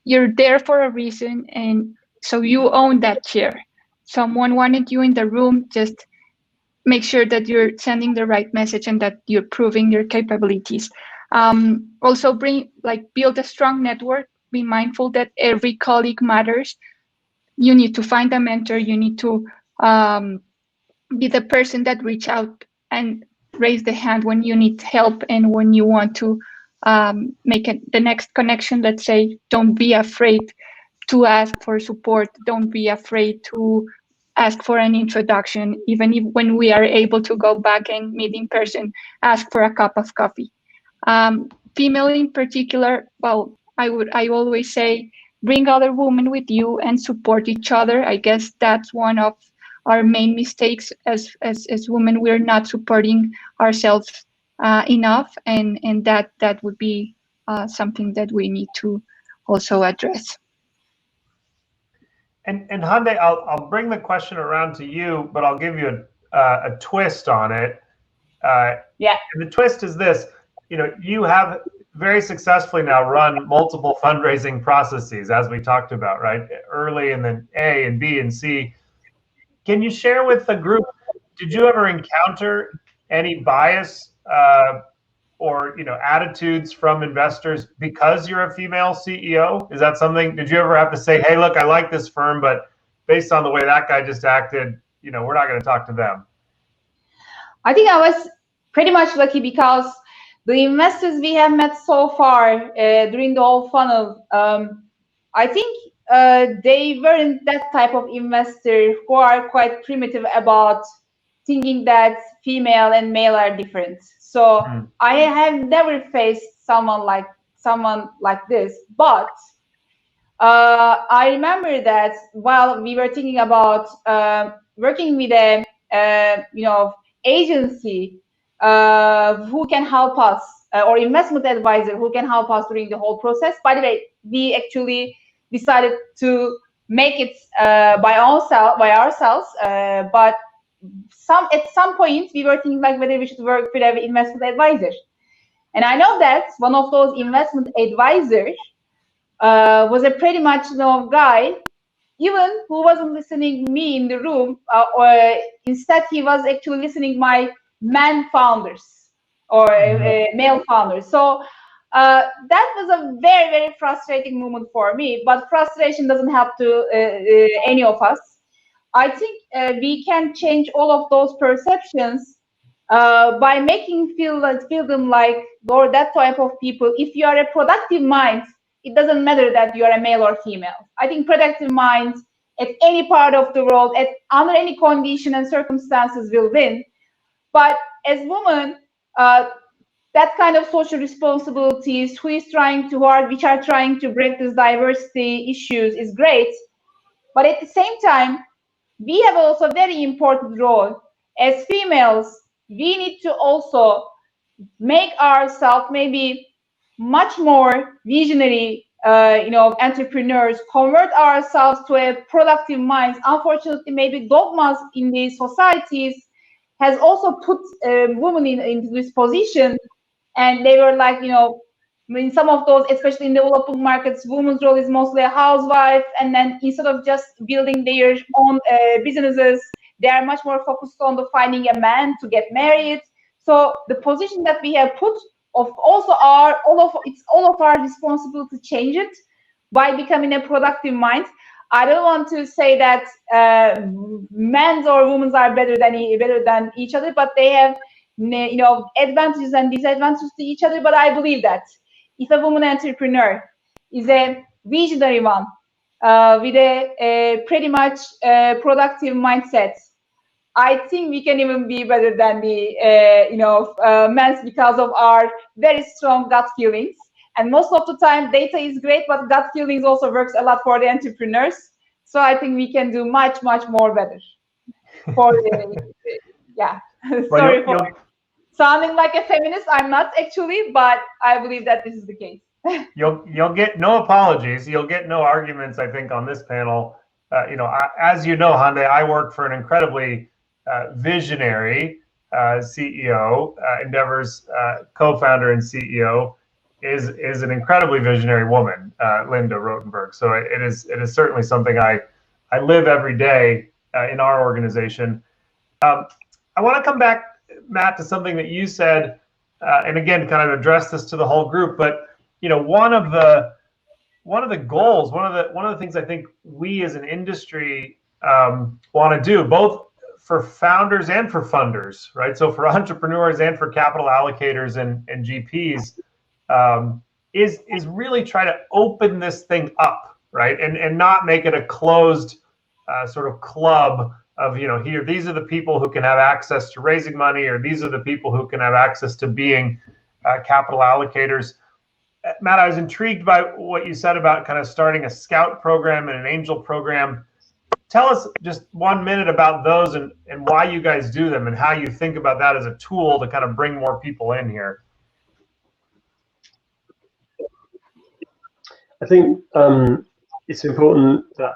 You're there for a reason, and so you own that chair. Someone wanted you in the room. Just make sure that you're sending the right message and that you're proving your capabilities. Also build a strong network. Be mindful that every colleague matters. You need to find a mentor. You need to be the person that reach out and raise the hand when you need help and when you want to make the next connection. Let's say, don't be afraid to ask for support. Don't be afraid to ask for an introduction. Even if when we are able to go back and meet in person, ask for a cup of coffee. Female in particular, well, I always say, bring other women with you and support each other. I guess that's one of our main mistakes as women. We're not supporting ourselves enough, and that would be something that we need to also address. And Hande, I'll bring the question around to you, but I'll give you a twist on it. Yeah. And the twist is this: you have very successfully now run multiple fundraising processes, as we talked about, right? Early, and then A and B and C. Can you share with the group, did you ever encounter any bias or attitudes from investors because you're a female CEO? Is that something? Did you ever have to say, hey, look, I like this firm, but based on the way that guy just acted, we're not going to talk to them? I think I was pretty much lucky because the investors we have met so far during the whole funnel, I think they weren't that type of investor who are quite primitive about thinking that female and male are different. So I have never faced someone like this, but I remember that while we were thinking about working with a agency who can help us, or investment advisor who can help us during the whole process. By the way, we actually decided to make it by ourselves, but at some point we were thinking like whether we should work with an investment advisor. And I know that one of those investment advisors was a pretty much guy, even who wasn't listening me in the room, or instead he was actually listening my man founders or male founders. So that was a very, very frustrating moment for me, but frustration doesn't help to any of us. I think we can change all of those perceptions by making feel them like, or that type of people. If you are a productive mind, it doesn't matter that you are a male or female. I think productive minds at any part of the world, under any condition and circumstances, will win. But as women, that kind of social responsibilities, which are trying to break these diversity issues, is great. But at the same time, we have also a very important role as females. We need to also make ourselves maybe much more visionary, entrepreneurs, convert ourselves to a productive minds. Unfortunately, maybe dogmas in these societies has also put women into this position, and they were like, in some of those, especially in developing markets, women's role is mostly a housewife, and then instead of just building their own businesses, they are much more focused on finding a man to get married. So the position that we have put all of our responsibility to change it by becoming a productive mind. I don't want to say that men's or women's are better than each other, but they have advantages and disadvantages to each other. But I believe that if a woman entrepreneur is a visionary one with a pretty much productive mindset, I think we can even be better than the men's because of our very strong gut feelings. And most of the time, data is great, but gut feelings also works a lot for the entrepreneurs. So I think we can do much, much more better. Yeah. Sorry for sounding like a feminist. I'm not actually, but I believe that this is the case. You'll get no apologies. You'll get no arguments, I think, on this panel. As you know, Hande, I work for an incredibly visionary CEO. EndeavHer's co-founder and CEO is an incredibly visionary woman, Linda Rotenberg. So it is certainly something I live every day in our organization. I want to come back, Matt, to something that you said, and again, kind of address this to the whole group. But one of the goals, one of the things I think we as an industry want to do, both for founders and for funders, right? So for entrepreneurs and for capital allocators and GPs, is really try to open this thing up, right? And not make it a closed sort of club of, here, these are the people who can have access to raising money, or these are the people who can have access to being capital allocators. Matt, I was intrigued by what you said about kind of starting a scout program and an angel program. Tell us just 1 minute about those and why you guys do them and how you think about that as a tool to kind of bring more people in here. I think it's important that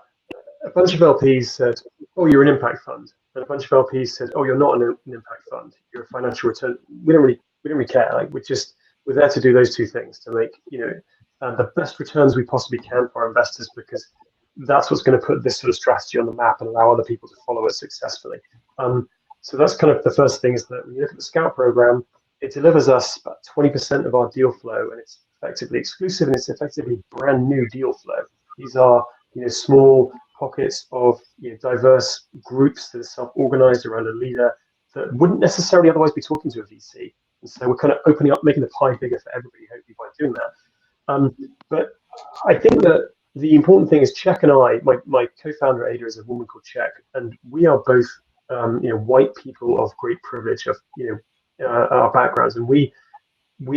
a bunch of LPs said, oh, you're an impact fund. And a bunch of LPs said, oh, you're not an impact fund. You're a financial return. We don't really care. Like, we're there to do those two things, to make the best returns we possibly can for our investors, because that's what's going to put this sort of strategy on the map and allow other people to follow it successfully. So that's kind of the first thing, is that when you look at the Scout program, it delivers us about 20% of our deal flow, and it's effectively exclusive, and it's effectively brand new deal flow. These are small pockets of diverse groups that are self-organized around a leader that wouldn't necessarily otherwise be talking to a VC. And so we're kind of opening up, making the pie bigger for everybody, hopefully by doing that. But I think that the important thing is Czech and I, my co-founder Ada is a woman called Czech, and we are both white people of great privilege of our backgrounds, and we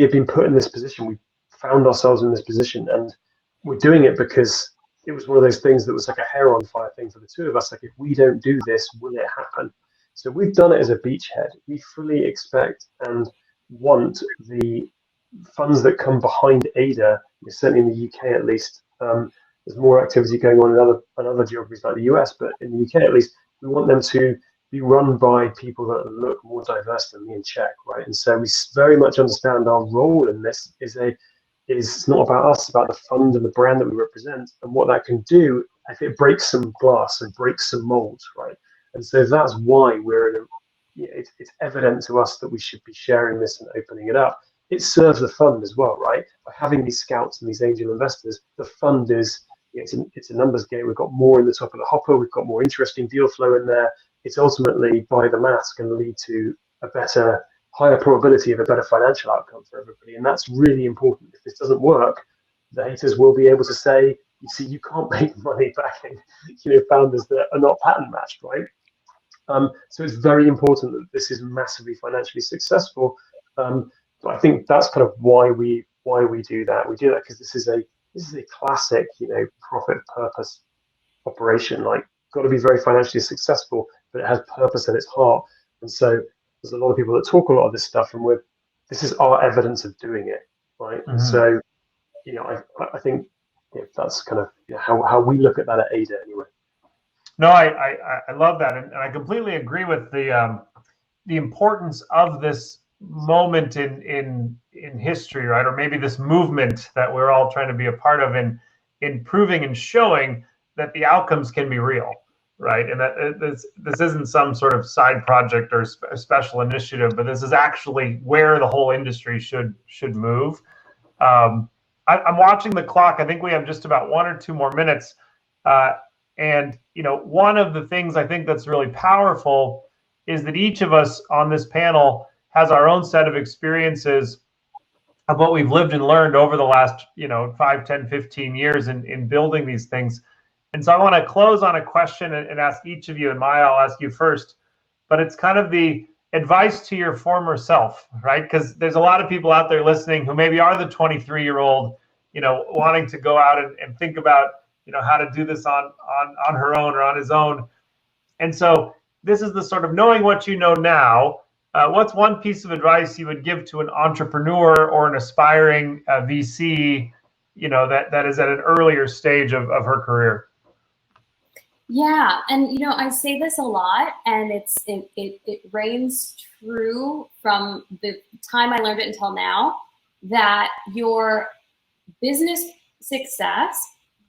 have been put in this position. We found ourselves in this position, and we're doing it because it was one of those things that was like a hair on fire thing for the two of us. Like, if we don't do this, will it happen? So we've done it as a beachhead. We fully expect and want the funds that come behind Ada, certainly in the UK at least. There's more activity going on in other geographies like the US, but in the UK at least, we want them to be run by people that look more diverse than me and Czech, right? And so we very much understand our role in this is not about us, about the fund and the brand that we represent, and what that can do if it breaks some glass and breaks some molds, right? And so that's why it's evident to us that we should be sharing this and opening it up. It serves the fund as well, right? By having these scouts and these angel investors, the fund it's a numbers game. We've got more in the top of the hopper. We've got more interesting deal flow in there. It's ultimately, by the maths, going to lead to a higher probability of a better financial outcome for everybody. And that's really important. If this doesn't work, the haters will be able to say, you see, you can't make money backing founders that are not pattern matched, right? So it's very important that this is massively financially successful. But I think that's kind of why we do that. We do that because this is a classic, profit purpose operation. Like, got to be very financially successful, but it has purpose at its heart. And so there's a lot of people that talk a lot of this stuff, and this is our evidence of doing it, right? Mm-hmm. And so, I think that's kind of how we look at that at Ada anyway. No, I love that, and I completely agree with the importance of this moment in history, right? Or maybe this movement that we're all trying to be a part of in proving and showing that the outcomes can be real, right? And that this isn't some sort of side project or a special initiative, but this is actually where the whole industry should move. I'm watching the clock. I think we have just about 1 or 2 more minutes. And one of the things I think that's really powerful is that each of us on this panel has our own set of experiences of what we've lived and learned over the last 5, 10, 15 years in building these things. And so I want to close on a question and ask each of you, and Maya, I'll ask you first, but it's kind of the advice to your former self, right? Because there's a lot of people out there listening who maybe are the 23-year-old, wanting to go out and think about, how to do this on her own or on his own. And so this is the sort of knowing what you know now. What's one piece of advice you would give to an entrepreneur or an aspiring VC, that is at an earlier stage of her career? Yeah, and I say this a lot, and it reigns true from the time I learned it until now, that your business success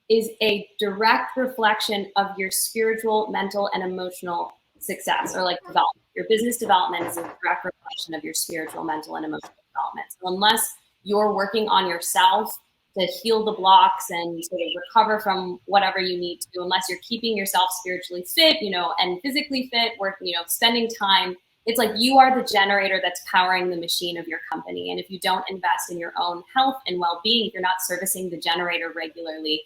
is a direct reflection of your spiritual, mental, and emotional success, or like development. Your business development is a direct reflection of your spiritual, mental, and emotional development. So unless you're working on yourself to heal the blocks and sort of recover from whatever you need to, unless you're keeping yourself spiritually fit, and physically fit, spending time, it's like you are the generator that's powering the machine of your company. And if you don't invest in your own health and well-being, if you're not servicing the generator regularly,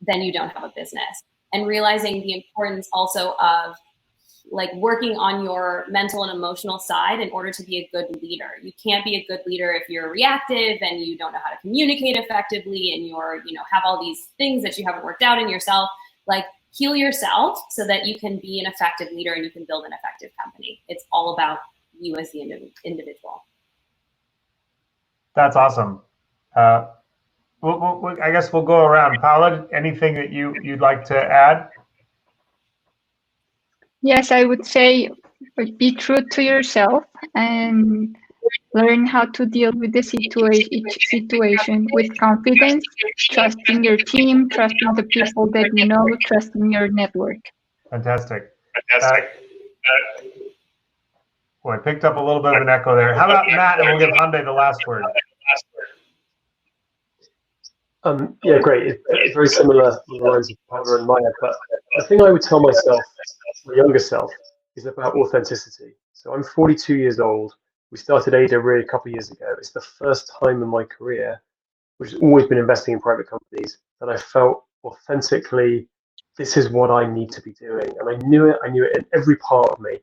then you don't have a business. And realizing the importance also of like working on your mental and emotional side in order to be a good leader. You can't be a good leader if you're reactive and you don't know how to communicate effectively and you're, have all these things that you haven't worked out in yourself. Like, heal yourself so that you can be an effective leader and you can build an effective company. It's all about you as the individual. That's awesome. I guess we'll go around. Paula, anything that you'd like to add? Yes, I would say be true to yourself and learn how to deal with each situation with confidence, trusting your team, trusting the people that you know, trusting your network. Fantastic. Boy, I picked up a little bit of an echo there. How about Matt, and we'll give Hande the last word. Yeah, great. It's very similar lines of Paula and Maya, but the thing I would tell myself, my younger self, is about authenticity. So I'm 42 years old. We started EndeavHer a couple of years ago. It's the first time in my career, which has always been investing in private companies, that I felt authentically, this is what I need to be doing. And I knew it in every part of me.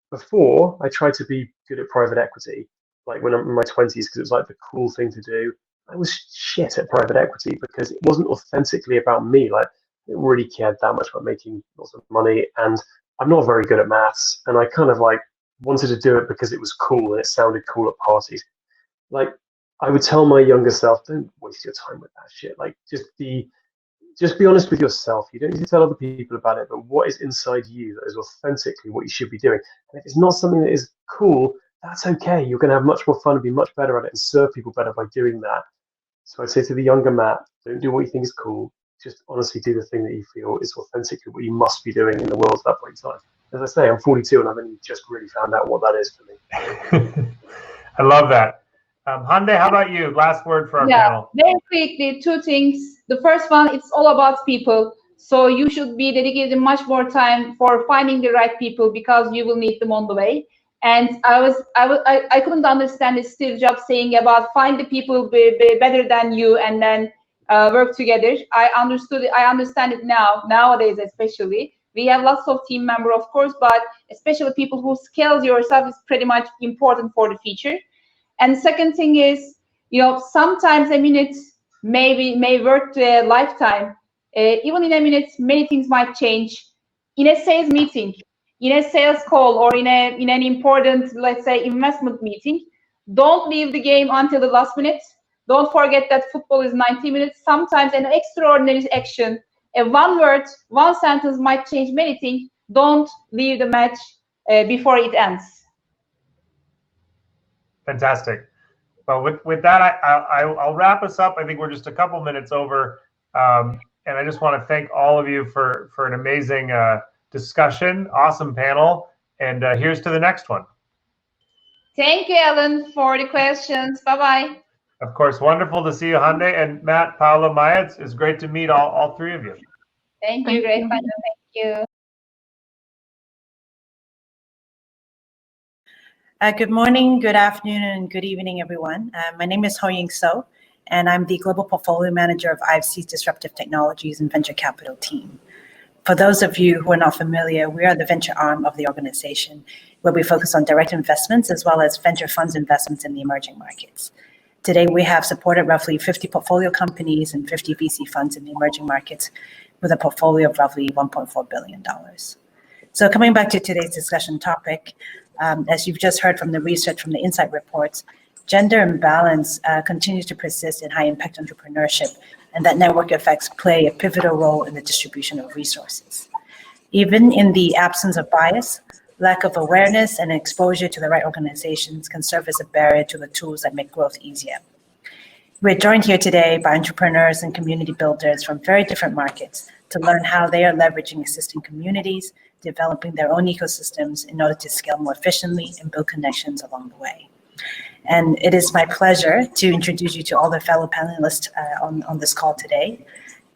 Before, I tried to be good at private equity, like when I'm in my 20s, because it was like the cool thing to do. I was shit at private equity because it wasn't authentically about me. Like, I didn't really care that much about making lots of money, and I'm not very good at maths. And I kind of like wanted to do it because it was cool and it sounded cool at parties. Like, I would tell my younger self, don't waste your time with that shit. Like, just be honest with yourself. You don't need to tell other people about it, but what is inside you that is authentically what you should be doing. And if it's not something that is cool, that's okay. You're going to have much more fun and be much better at it and serve people better by doing that. So I'd say to the younger Matt, don't do what you think is cool. Just honestly do the thing that you feel is authentically what you must be doing in the world at that point in time. As I say, I'm 42 and I've only just really found out what that is for me. I love that. Hande, how about you? Last word for our panel. Very quickly, two things. The first one, it's all about people. So you should be dedicating much more time for finding the right people because you will need them on the way. And I couldn't understand Steve Jobs saying about find the people be better than you and then work together. I understood it. I understand it now, nowadays especially. We have lots of team members, of course, but especially people who scale yourself is pretty much important for the future. And second thing is, sometimes a minute may worth a lifetime. Even in a minute, many things might change. In a sales meeting, in a sales call, or in an important, let's say, investment meeting, don't leave the game until the last minute. Don't forget that football is 90 minutes. Sometimes an extraordinary action, one word, one sentence might change many things. Don't leave the match before it ends. Fantastic. Well, with that, I'll wrap us up. I think we're just a couple minutes over. And I just want to thank all of you for an amazing discussion, awesome panel. And here's to the next one. Thank you, Alan, for the questions. Bye-bye. Of course, wonderful to see you, Hande. And Matt, Paula, Maya, it's great to meet all three of you. Thank you, great fun. Thank you. Good morning, good afternoon, and good evening, everyone. My name is Ho-Ying So, and I'm the Global Portfolio Manager of IFC's Disruptive Technologies and Venture Capital team. For those of you who are not familiar, we are the venture arm of the organization, where we focus on direct investments as well as venture funds investments in the emerging markets. Today, we have supported roughly 50 portfolio companies and 50 VC funds in the emerging markets with a portfolio of roughly $1.4 billion. So coming back to today's discussion topic, as you've just heard from the research from the Insight reports, gender imbalance continues to persist in high-impact entrepreneurship, and that network effects play a pivotal role in the distribution of resources. Even in the absence of bias, lack of awareness and exposure to the right organizations can serve as a barrier to the tools that make growth easier. We're joined here today by entrepreneurs and community builders from very different markets to learn how they are leveraging existing communities, developing their own ecosystems in order to scale more efficiently and build connections along the way. And it is my pleasure to introduce you to all the fellow panelists on this call today.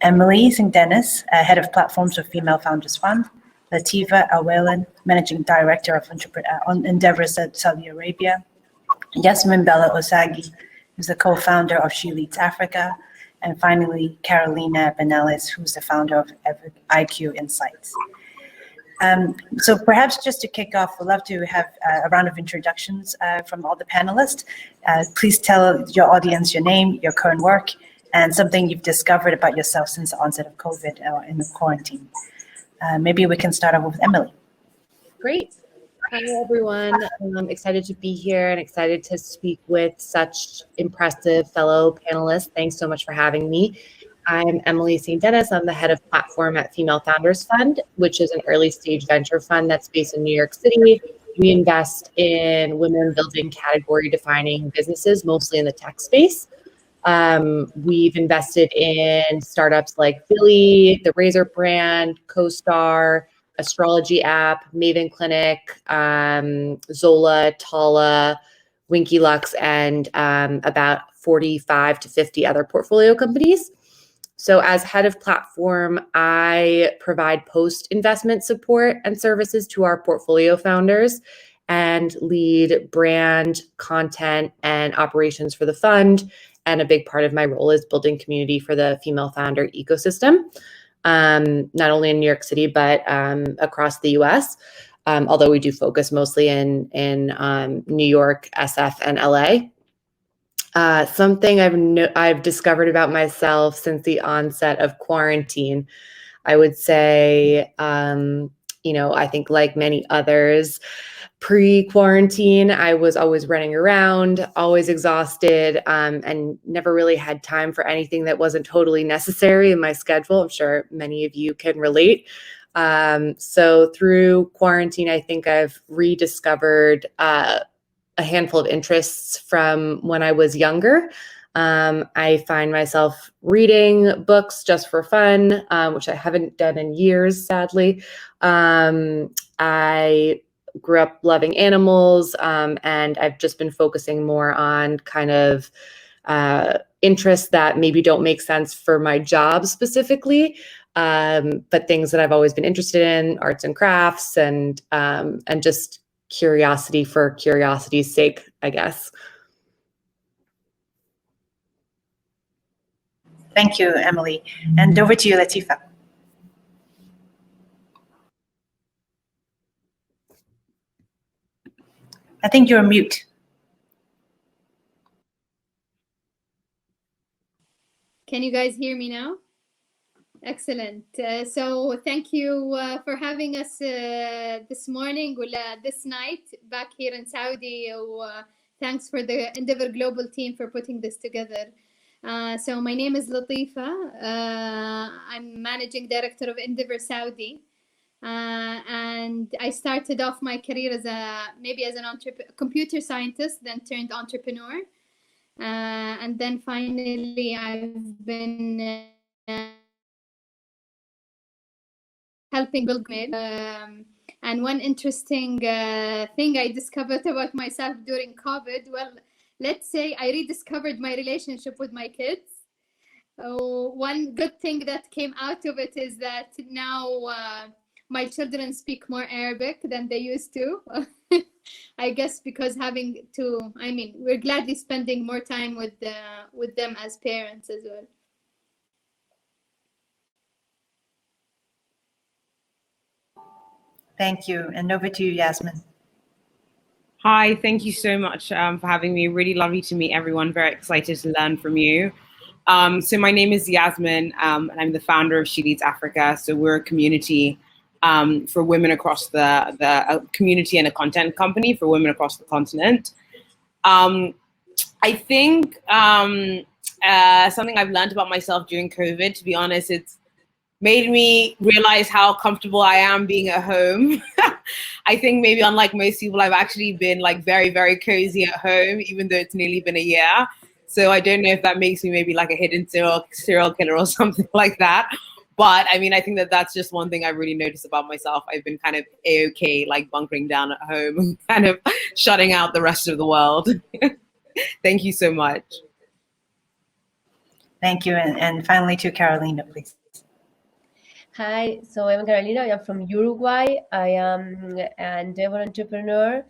Emily Singh Denis, Head of Platforms for Female Founders Fund, Lateefa Alwaalan, Managing Director of EndeavHer Saudi Arabia, Yasmin Belo-Osagie, who's the co-founder of She Leads Africa, and finally, Carolina Banales, who's the founder of Eyecue Insights. So perhaps just to kick off, we'd love to have a round of introductions from all the panelists. Please tell your audience your name, your current work, and something you've discovered about yourself since the onset of COVID in the quarantine. Maybe we can start off with Emily. Great. Hi, everyone. I'm excited to be here and excited to speak with such impressive fellow panelists. Thanks so much for having me. I'm Emily St. Denis. I'm the head of platform at Female Founders Fund, which is an early stage venture fund that's based in New York City. We invest in women building category defining businesses, mostly in the tech space. We've invested in startups like Billy, the Razor brand, CoStar, astrology app, Maven Clinic, Zola, Tala, Winky Lux, and about 45 to 50 other portfolio companies. So as head of platform, I provide post-investment support and services to our portfolio founders. and lead brand, content, and operations for the fund. And a big part of my role is building community for the female founder ecosystem, not only in New York City, but across the US. Although we do focus mostly in New York, SF, and LA. Something I've discovered about myself since the onset of quarantine, I would say, I think like many others, pre-quarantine, I was always running around, always exhausted, and never really had time for anything that wasn't totally necessary in my schedule. I'm sure many of you can relate. So through quarantine, I think I've rediscovered a handful of interests from when I was younger. I find myself reading books just for fun, which I haven't done in years, sadly. I grew up loving animals, and I've just been focusing more on kind of interests that maybe don't make sense for my job specifically, but things that I've always been interested in, arts and crafts, and just curiosity for curiosity's sake, I guess. Thank you, Emily. And over to you, Lateefa. I think you're on mute. Can you guys hear me now? Excellent. So thank you for having us this morning or this night back here in Saudi. Thanks for the EndeavHer Global team for putting this together. So my name is Lateefa. I'm Managing Director of EndeavHer Saudi. And I started off my career as an computer scientist, then turned entrepreneur. And then finally I've been helping build and one interesting thing I discovered about myself during COVID, well, let's say I rediscovered my relationship with my kids. One good thing that came out of it is that now my children speak more Arabic than they used to. I guess because we're gladly spending more time with them as parents as well. Thank you. And over to you, Yasmin. Hi, thank you so much for having me. Really lovely to meet everyone. Very excited to learn from you. So my name is Yasmin, and I'm the founder of She Leads Africa. So we're a community for women across the community and a content company for women across the continent. I think something I've learned about myself during COVID, to be honest, it's made me realize how comfortable I am being at home. I think maybe unlike most people, I've actually been like very, very cozy at home, even though it's nearly been a year. So I don't know if that makes me maybe like a hidden serial killer or something like that. But I mean, I think that that's just one thing I really noticed about myself. I've been kind of A-okay, like bunkering down at home and kind of shutting out the rest of the world. Thank you so much. Thank you. And finally to Carolina, please. Hi, so I'm Carolina. I am from Uruguay. I am an EndeavHer entrepreneur.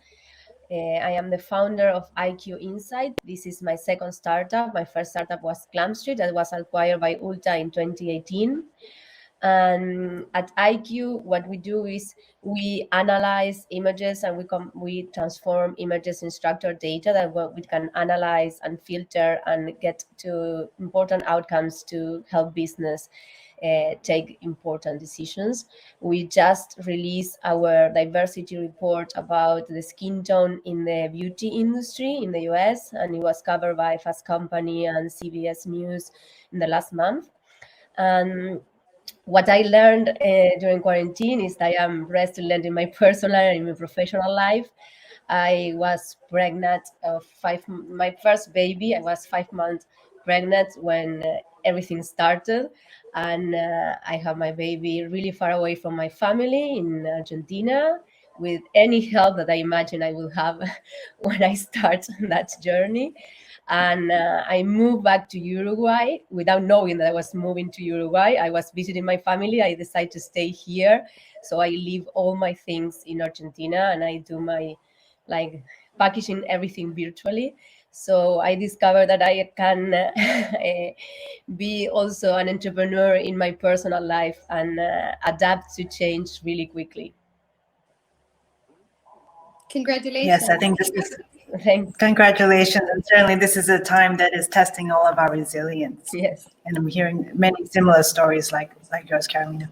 I am the founder of Eyecue Insight. This is my second startup. My first startup was Clam Street that was acquired by Ulta in 2018. And at Eyecue, what we do is we analyze images and we transform images in structured data that we can analyze and filter and get to important outcomes to help business take important decisions. We just released our diversity report about the skin tone in the beauty industry in the US, and it was covered by Fast Company and CBS News in the last month. And what I learned during quarantine is that I am resilient in my personal and in my professional life. I was pregnant my first baby. I was 5 months pregnant when everything started. And I have my baby really far away from my family in Argentina with any help that I imagine I will have when I start that journey. And I moved back to Uruguay without knowing that I was moving to Uruguay. I was visiting my family. I decided to stay here. So I leave all my things in Argentina and I do my like packaging everything virtually. So I discovered that I can be also an entrepreneur in my personal life and adapt to change really quickly. Congratulations. Yes, I think this is, Thanks. congratulations. And certainly this is a time that is testing all of our resilience. Yes. And I'm hearing many similar stories like yours, Carolina.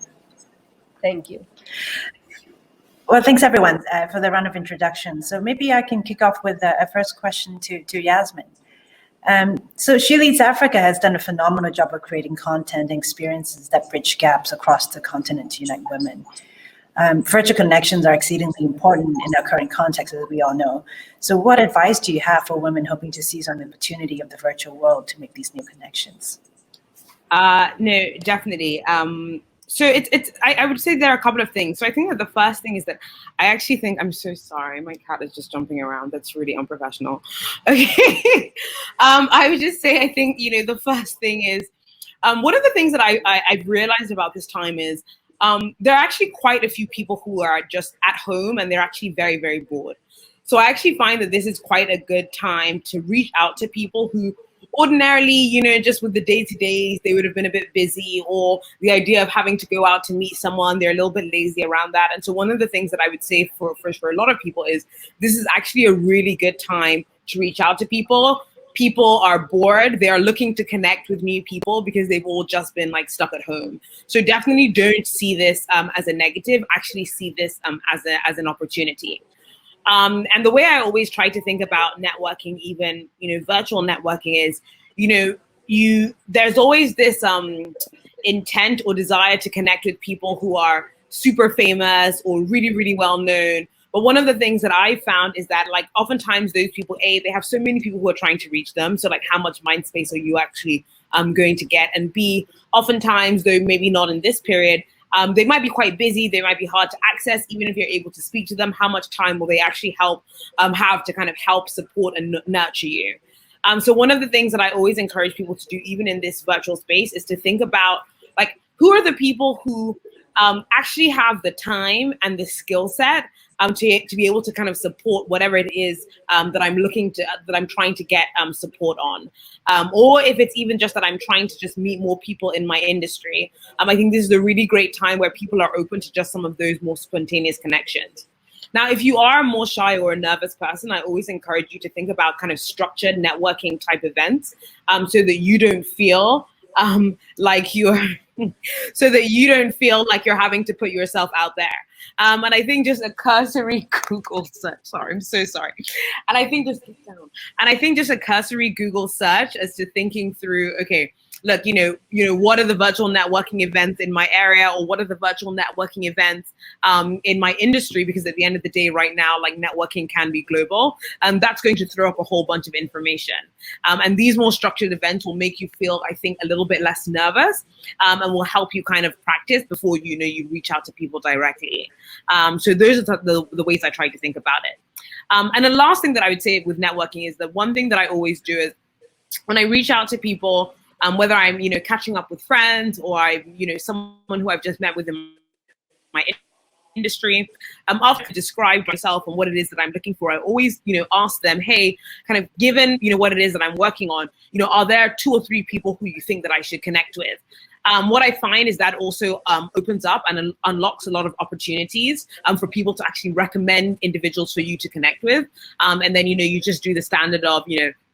Thank you. Well, thanks everyone for the round of introductions. So maybe I can kick off with a first question to Yasmin. So She Leads Africa has done a phenomenal job of creating content and experiences that bridge gaps across the continent to unite women. Virtual connections are exceedingly important in our current context, as we all know. So what advice do you have for women hoping to seize on the opportunity of the virtual world to make these new connections? No, definitely. So I would say there are a couple of things. So I think that the first thing is that I actually think, I'm so sorry, my cat is just jumping around. That's really unprofessional. Okay. I would just say, I think, the first thing is, one of the things that I've realized about this time is there are actually quite a few people who are just at home and they're actually very, very bored. So I actually find that this is quite a good time to reach out to people who ordinarily, just with the day-to-days, they would have been a bit busy, or the idea of having to go out to meet someone, they're a little bit lazy around that. And so one of the things that I would say for a lot of people is this is actually a really good time to reach out to people. People are bored. They are looking to connect with new people because they've all just been like stuck at home. So definitely don't see this as a negative. Actually see this as an opportunity. And the way I always try to think about networking, even, virtual networking is, there's always this intent or desire to connect with people who are super famous or really, really well known. But one of the things that I found is that, like, oftentimes those people, they have so many people who are trying to reach them. So like, how much mind space are you actually going to get? And B, oftentimes, though maybe not in this period, they might be quite busy. They might be hard to access. Even if you're able to speak to them, how much time will they actually have to kind of help, support, and nurture you? So one of the things that I always encourage people to do, even in this virtual space, is to think about, like, who are the people who actually have the time and the skill set to be able to kind of support whatever it is that I'm trying to get support on. Or if it's even just that I'm trying to just meet more people in my industry. I think this is a really great time where people are open to just some of those more spontaneous connections. Now, if you are a more shy or a nervous person, I always encourage you to think about kind of structured networking type events so that you don't feel like you're having to put yourself out there. And I think just a cursory Google search, sorry, I'm so sorry. And I think just a cursory Google search as to thinking through, okay, look, what are the virtual networking events in my area, or what are the virtual networking events in my industry? Because at the end of the day, right now, like, networking can be global, and that's going to throw up a whole bunch of information. And these more structured events will make you feel, I think, a little bit less nervous, and will help you kind of practice before you reach out to people directly. So those are the ways I try to think about it. And the last thing that I would say with networking is that one thing that I always do is when I reach out to people, whether I'm, catching up with friends, or I'm, someone who I've just met with in my industry, after I describe myself and what it is that I'm looking for, I always, ask them, hey, kind of given, what it is that I'm working on, are there 2 or 3 people who you think that I should connect with? What I find is that also opens up and unlocks a lot of opportunities for people to actually recommend individuals for you to connect with. And then, you just do the standard of,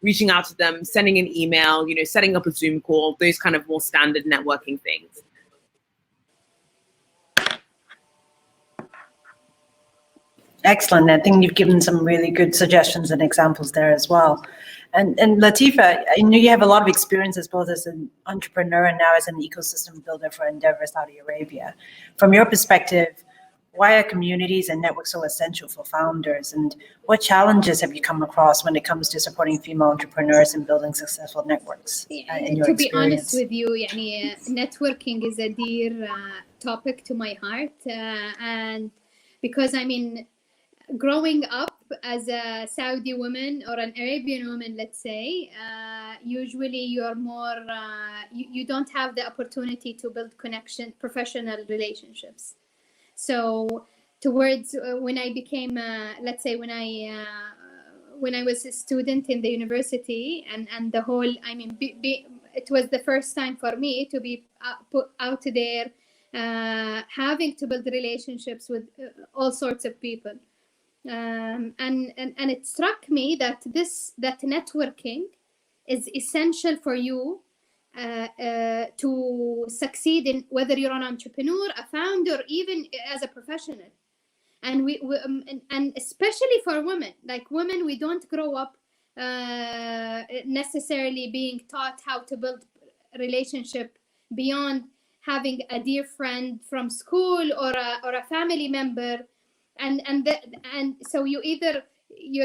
reaching out to them, sending an email, setting up a Zoom call, those kind of more standard networking things. Excellent. I think you've given some really good suggestions and examples there as well. And Lateefa, I know you have a lot of experiences both as an entrepreneur and now as an ecosystem builder for EndeavHer Saudi Arabia. From your perspective, why are communities and networks so essential for founders? And what challenges have you come across when it comes to supporting female entrepreneurs and building successful networks? To be honest with you, networking is a dear topic to my heart. And because growing up as a Saudi woman or an Arabian woman, let's say, usually you're more, you don't have the opportunity to build professional relationships. So towards when I became, let's say, when I was a student in the university, and the whole, I mean, it was the first time for me to be put out there, having to build relationships with all sorts of people. And it struck me that that networking is essential for you to succeed in whether you're an entrepreneur, a founder, even as a professional. And and especially for women, like women, we don't grow up necessarily being taught how to build relationship beyond having a dear friend from school or a family member, and so you're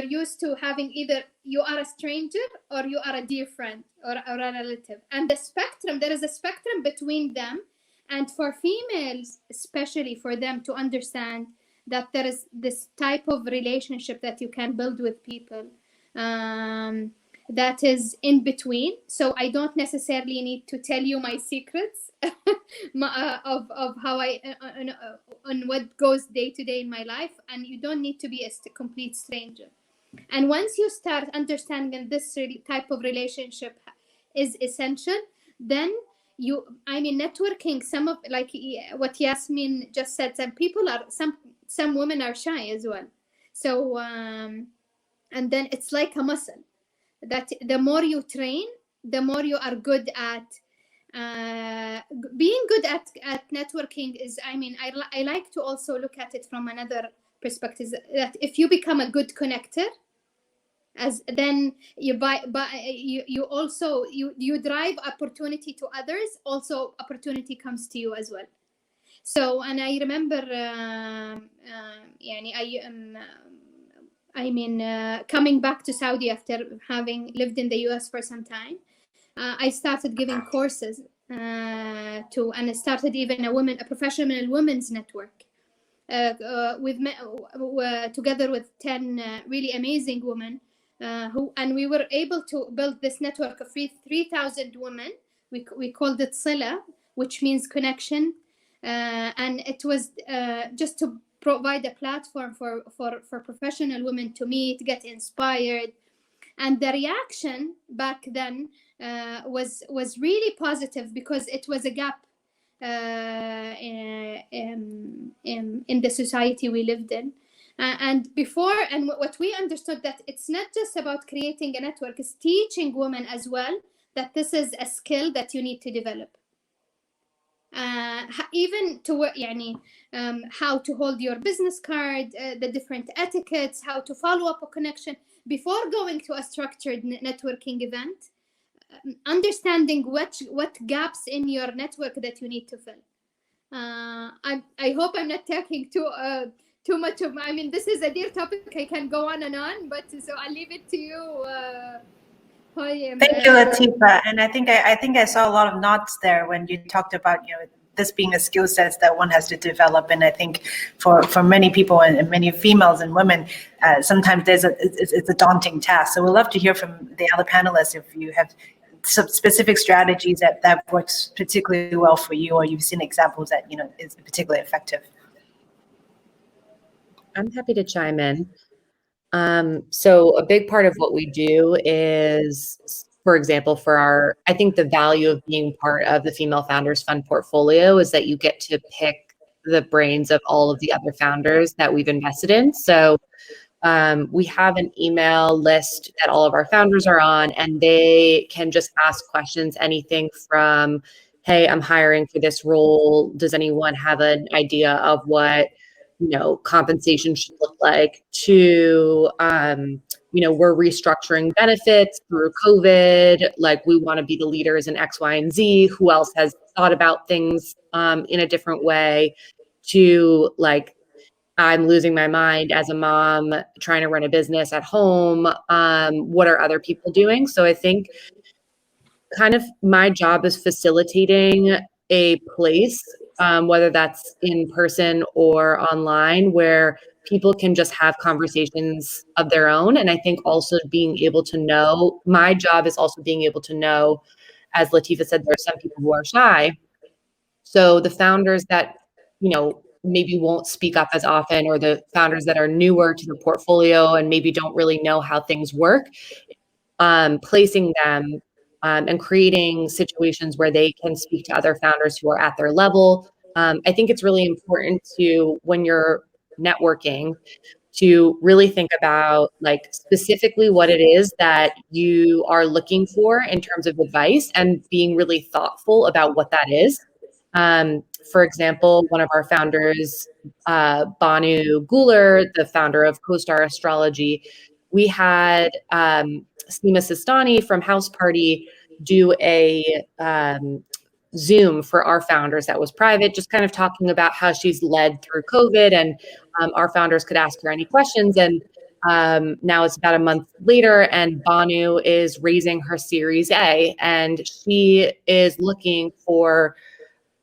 used to having either you are a stranger or you are a dear friend or a relative, and there is a spectrum between them. And for females, especially for them to understand that there is this type of relationship that you can build with people that is in between. So I don't necessarily need to tell you my secrets of how on what goes day to day in my life, and you don't need to be a complete stranger. And once you start understanding this type of relationship is essential, then networking, some of, like what Yasmin just said, some women are shy as well. So and then it's like a muscle that the more you train, the more you are good at being good at networking. Is, I like to also look at it from another perspective, that if you become a good connector, then you drive opportunity to others, also opportunity comes to you as well. So, and I remember coming back to Saudi after having lived in the US for some time, I started giving courses and I started even a professional women's network together with 10 really amazing women and we were able to build this network of 3,000 women. We called it Sila, which means connection, and it was just to provide a platform for professional women to meet, get inspired. And the reaction back then was really positive, because it was a gap in the society we lived in. And what we understood, that it's not just about creating a network, it's teaching women as well that this is a skill that you need to develop. Even to how to hold your business card, the different etiquettes, how to follow up a connection before going to a structured networking event, understanding what gaps in your network that you need to fill. I hope I'm not talking too much of. This is a dear topic. I can go on and on, but so I'll leave it to you. Thank you, Lateefa. And I think I saw a lot of nods there when you talked about this being a skill set that one has to develop. And I think for many people and many females and women, sometimes it's a daunting task. So we'd love to hear from the other panelists if you have some specific strategies that works particularly well for you, or you've seen examples that is particularly effective. I'm happy to chime in. So a big part of what we do is, for example, I think the value of being part of the Female Founders Fund portfolio is that you get to pick the brains of all of the other founders that we've invested in. So we have an email list that all of our founders are on, and they can just ask questions, anything from, hey, I'm hiring for this role. Does anyone have an idea of what compensation should look like, to, we're restructuring benefits through COVID. Like, we want to be the leaders in X, Y, and Z. Who else has thought about things in a different way? To like, I'm losing my mind as a mom trying to run a business at home. What are other people doing? So I think kind of my job is facilitating a place, whether that's in person or online, where people can just have conversations of their own. And I think also being able to know, my job is also being able to know, as Lateefa said, there are some people who are shy. So the founders that, maybe won't speak up as often, or the founders that are newer to the portfolio and maybe don't really know how things work, placing them and creating situations where they can speak to other founders who are at their level. I think it's really important to, when you're networking, to really think about like specifically what it is that you are looking for in terms of advice, and being really thoughtful about what that is. For example, one of our founders, Banu Guler, the founder of CoStar Astrology, we had Seema Sistani from House Party do a Zoom for our founders that was private, just kind of talking about how she's led through COVID, and our founders could ask her any questions. And now it's about a month later, and Banu is raising her Series A, and she is looking for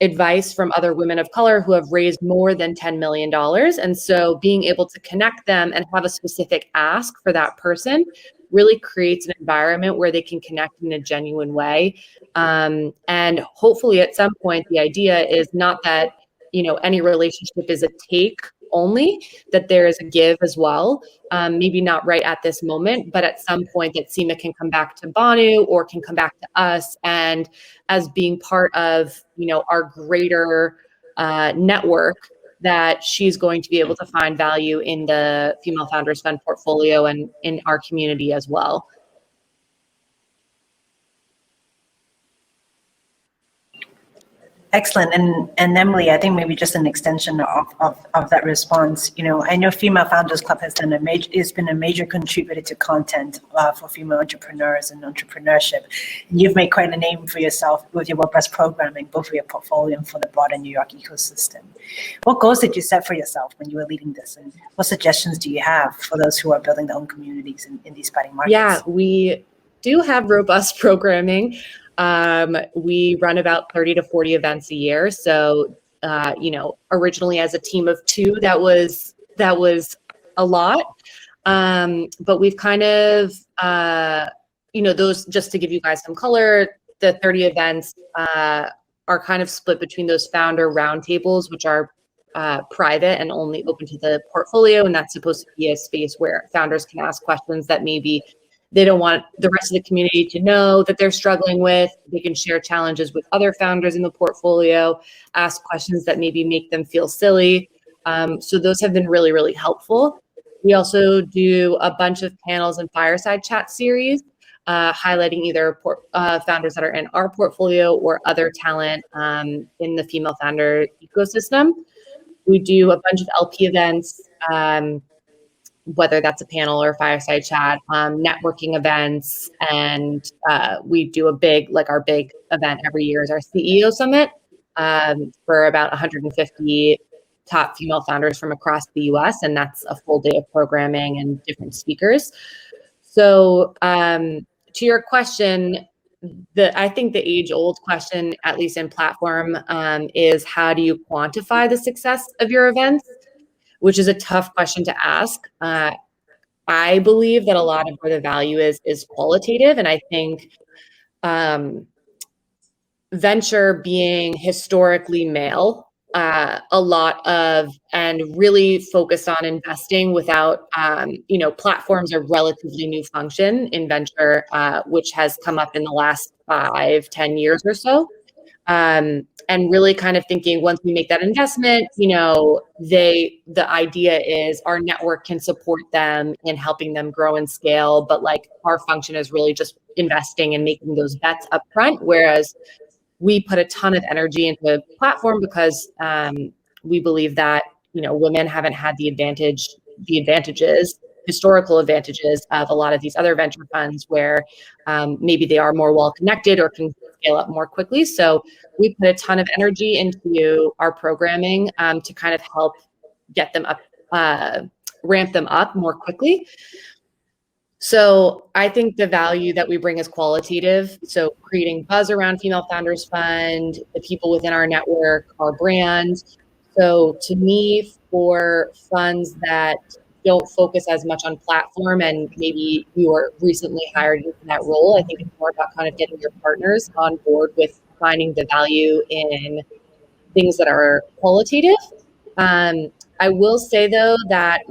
advice from other women of color who have raised more than $10 million. And so being able to connect them and have a specific ask for that person really creates an environment where they can connect in a genuine way. And hopefully at some point, the idea is not that, you know, any relationship is a take only, that there is a give as well. Maybe not right at this moment, but at some point that Seema can come back to Banu or can come back to us, and as being part of, you know, our greater network, that she's going to be able to find value in the Female Founders Fund portfolio and in our community as well. Excellent. And Emily, I think maybe just an extension of that response. You know, I know Female Founders Club has been a major contributor to content for female entrepreneurs and entrepreneurship. And you've made quite a name for yourself with your WordPress programming, both for your portfolio and for the broader New York ecosystem. What goals did you set for yourself when you were leading this? And what suggestions do you have for those who are building their own communities in these budding markets? Yeah, we do have robust programming. We run about 30 to 40 events a year. So, you know, originally as a team of 2, that was a lot. But we've kind of, you know, those, just to give you guys some color, the 30 events are kind of split between those founder roundtables, which are private and only open to the portfolio. And that's supposed to be a space where founders can ask questions that maybe they don't want the rest of the community to know that they're struggling with. They can share challenges with other founders in the portfolio, ask questions that maybe make them feel silly. So those have been really, really helpful. We also do a bunch of panels and fireside chat series, highlighting either founders that are in our portfolio or other talent in the female founder ecosystem. We do a bunch of LP events, whether that's a panel or fireside chat, networking events, and we do a big, like our big event every year is our CEO Summit for about 150 top female founders from across the US, and that's a full day of programming and different speakers. So to your question, I think the age-old question, at least in platform, is how do you quantify the success of your events? Which is a tough question to ask. I believe that a lot of where the value is qualitative. And I think venture being historically male, a lot of, and really focused on investing without, you know, platforms are relatively new function in venture, which has come up in the last 5-10 years or so. And really kind of thinking once we make that investment, you know, the idea is our network can support them in helping them grow and scale, but like our function is really just investing and making those bets up front. Whereas we put a ton of energy into the platform because we believe that, you know, women haven't had the historical advantages of a lot of these other venture funds where maybe they are more well connected or can scale up more quickly. So we put a ton of energy into our programming to kind of help get them up, ramp them up more quickly. So I think the value that we bring is qualitative. So creating buzz around Female Founders Fund, the people within our network, our brand. So to me, for funds that don't focus as much on platform and maybe you were recently hired into that role, I think it's more about kind of getting your partners on board with finding the value in things that are qualitative. I will say though that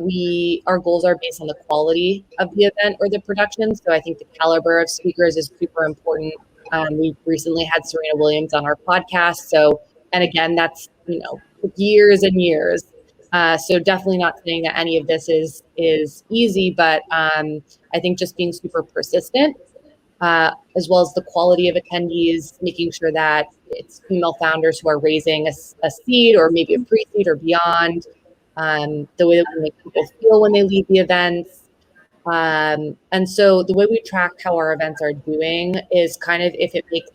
our goals are based on the quality of the event or the production. So I think the caliber of speakers is super important. We recently had Serena Williams on our podcast. So, and again, that's, years and years. So definitely not saying that any of this is easy, but I think just being super persistent, as well as the quality of attendees, making sure that it's female founders who are raising a seed or maybe a pre-seed or beyond, the way that we make people feel when they leave the events. And so the way we track how our events are doing is kind of if it makes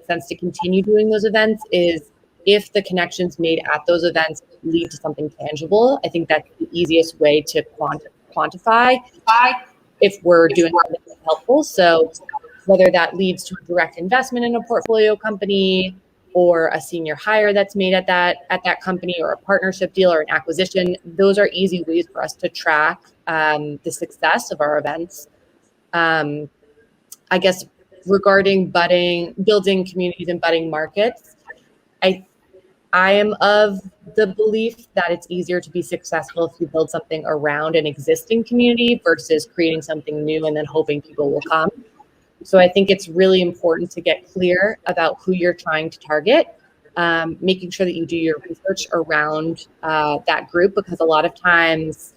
sense to continue doing those events is if the connections made at those events lead to something tangible. I think that's the easiest way to quantify if we're doing something that's helpful. So whether that leads to a direct investment in a portfolio company or a senior hire that's made at that company or a partnership deal or an acquisition, those are easy ways for us to track the success of our events. I guess regarding building communities and budding markets, I am of the belief that it's easier to be successful if you build something around an existing community versus creating something new and then hoping people will come. So I think it's really important to get clear about who you're trying to target, making sure that you do your research around that group, because a lot of times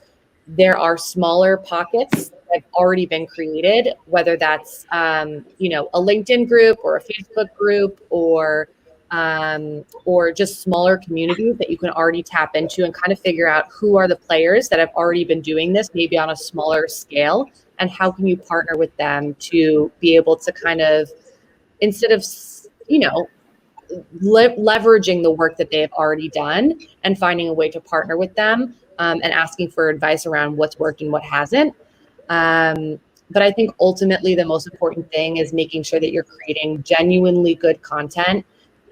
there are smaller pockets that have already been created, whether that's a LinkedIn group or a Facebook group or just smaller communities that you can already tap into and kind of figure out who are the players that have already been doing this, maybe on a smaller scale, and how can you partner with them to be able to kind of, instead of, leveraging the work that they have already done and finding a way to partner with them and asking for advice around what's worked and what hasn't. But I think ultimately the most important thing is making sure that you're creating genuinely good content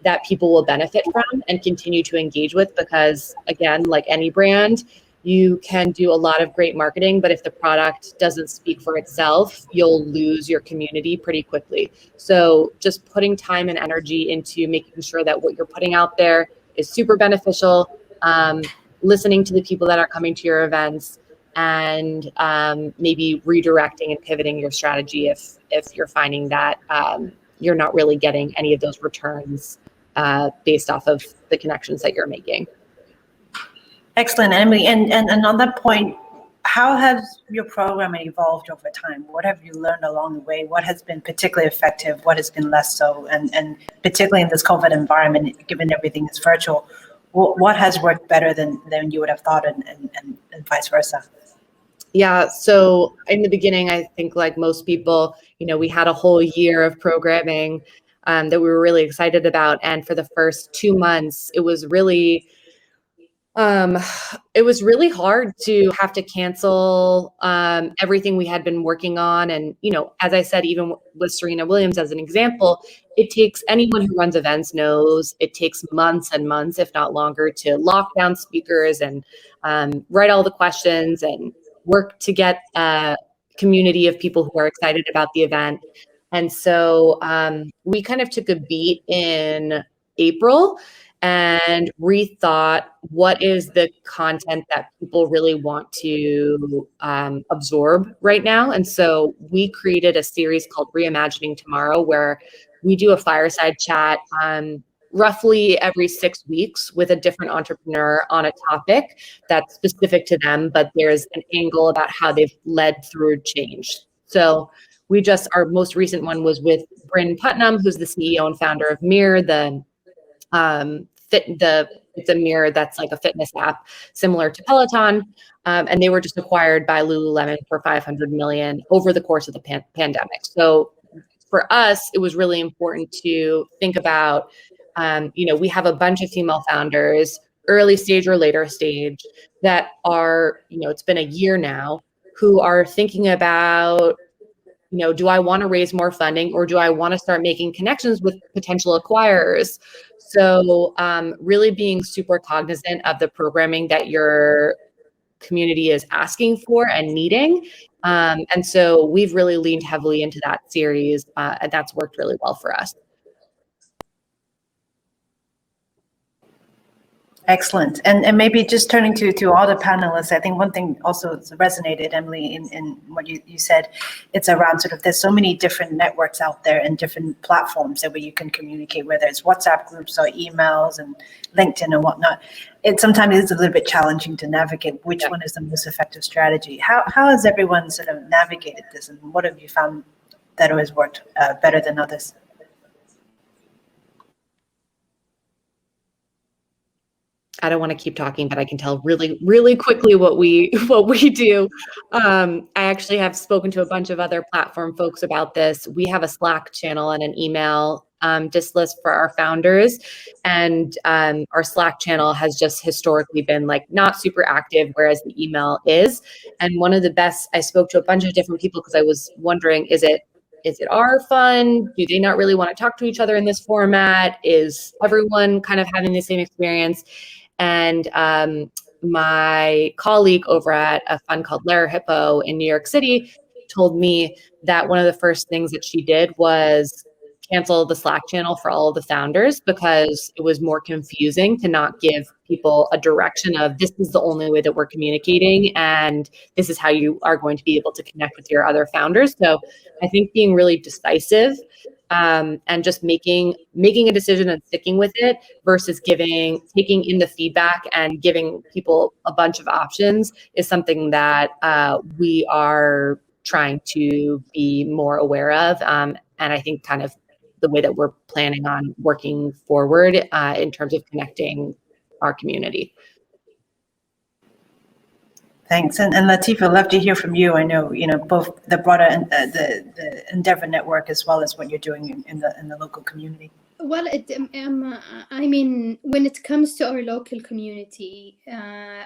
that people will benefit from and continue to engage with, because again, like any brand, you can do a lot of great marketing, but if the product doesn't speak for itself, you'll lose your community pretty quickly. So just putting time and energy into making sure that what you're putting out there is super beneficial, listening to the people that are coming to your events, and maybe redirecting and pivoting your strategy if you're finding that you're not really getting any of those returns based off of the connections that you're making. Excellent, Emily. And on that point, how has your programming evolved over time? What have you learned along the way? What has been particularly effective? What has been less so? And particularly in this COVID environment, given everything is virtual, what has worked better than you would have thought and vice versa? Yeah, so in the beginning, I think like most people, we had a whole year of programming that we were really excited about. And for the first 2 months, it was really hard to have to cancel everything we had been working on. And, as I said, even with Serena Williams as an example, it takes, anyone who runs events knows it takes months and months, if not longer, to lock down speakers and write all the questions and work to get a community of people who are excited about the event. And so we kind of took a beat in April and rethought what is the content that people really want to absorb right now. And so we created a series called Reimagining Tomorrow, where we do a fireside chat roughly every 6 weeks with a different entrepreneur on a topic that's specific to them, but there's an angle about how they've led through change. So our most recent one was with Bryn Putnam, who's the CEO and founder of Mirror, it's a mirror that's like a fitness app similar to Peloton, and they were just acquired by Lululemon for $500 million over the course of the pandemic. So for us, it was really important to think about, we have a bunch of female founders, early stage or later stage, that are, it's been a year now, who are thinking about, do I want to raise more funding, or do I want to start making connections with potential acquirers? So really being super cognizant of the programming that your community is asking for and needing. And so we've really leaned heavily into that series, and that's worked really well for us. Excellent. And maybe just turning to all the panelists, I think one thing also resonated, Emily, in what you said, it's around sort of there's so many different networks out there and different platforms that where you can communicate, whether it's WhatsApp groups or emails and LinkedIn and whatnot. It sometimes is a little bit challenging to navigate which one is the most effective strategy. How has everyone sort of navigated this, and what have you found that has worked better than others? I don't want to keep talking, but I can tell really quickly what we do. I actually have spoken to a bunch of other platform folks about this. We have a Slack channel and an email just list for our founders, and our Slack channel has just historically been like not super active, whereas the email is. And one of the best, I spoke to a bunch of different people because I was wondering, is it our fun? Do they not really want to talk to each other in this format? Is everyone kind of having the same experience? And my colleague over at a fund called Lair Hippo in New York City told me that one of the first things that she did was cancel the Slack channel for all of the founders because it was more confusing to not give people a direction of this is the only way that we're communicating and this is how you are going to be able to connect with your other founders. So I think being really decisive and just making a decision and sticking with it versus taking in the feedback and giving people a bunch of options is something that we are trying to be more aware of. And I think kind of the way that we're planning on working forward in terms of connecting our community. Thanks. And Lateefa, love to hear from you. I know, both the broader and the EndeavHer network as well as what you're doing in the local community. Well, I mean, when it comes to our local community,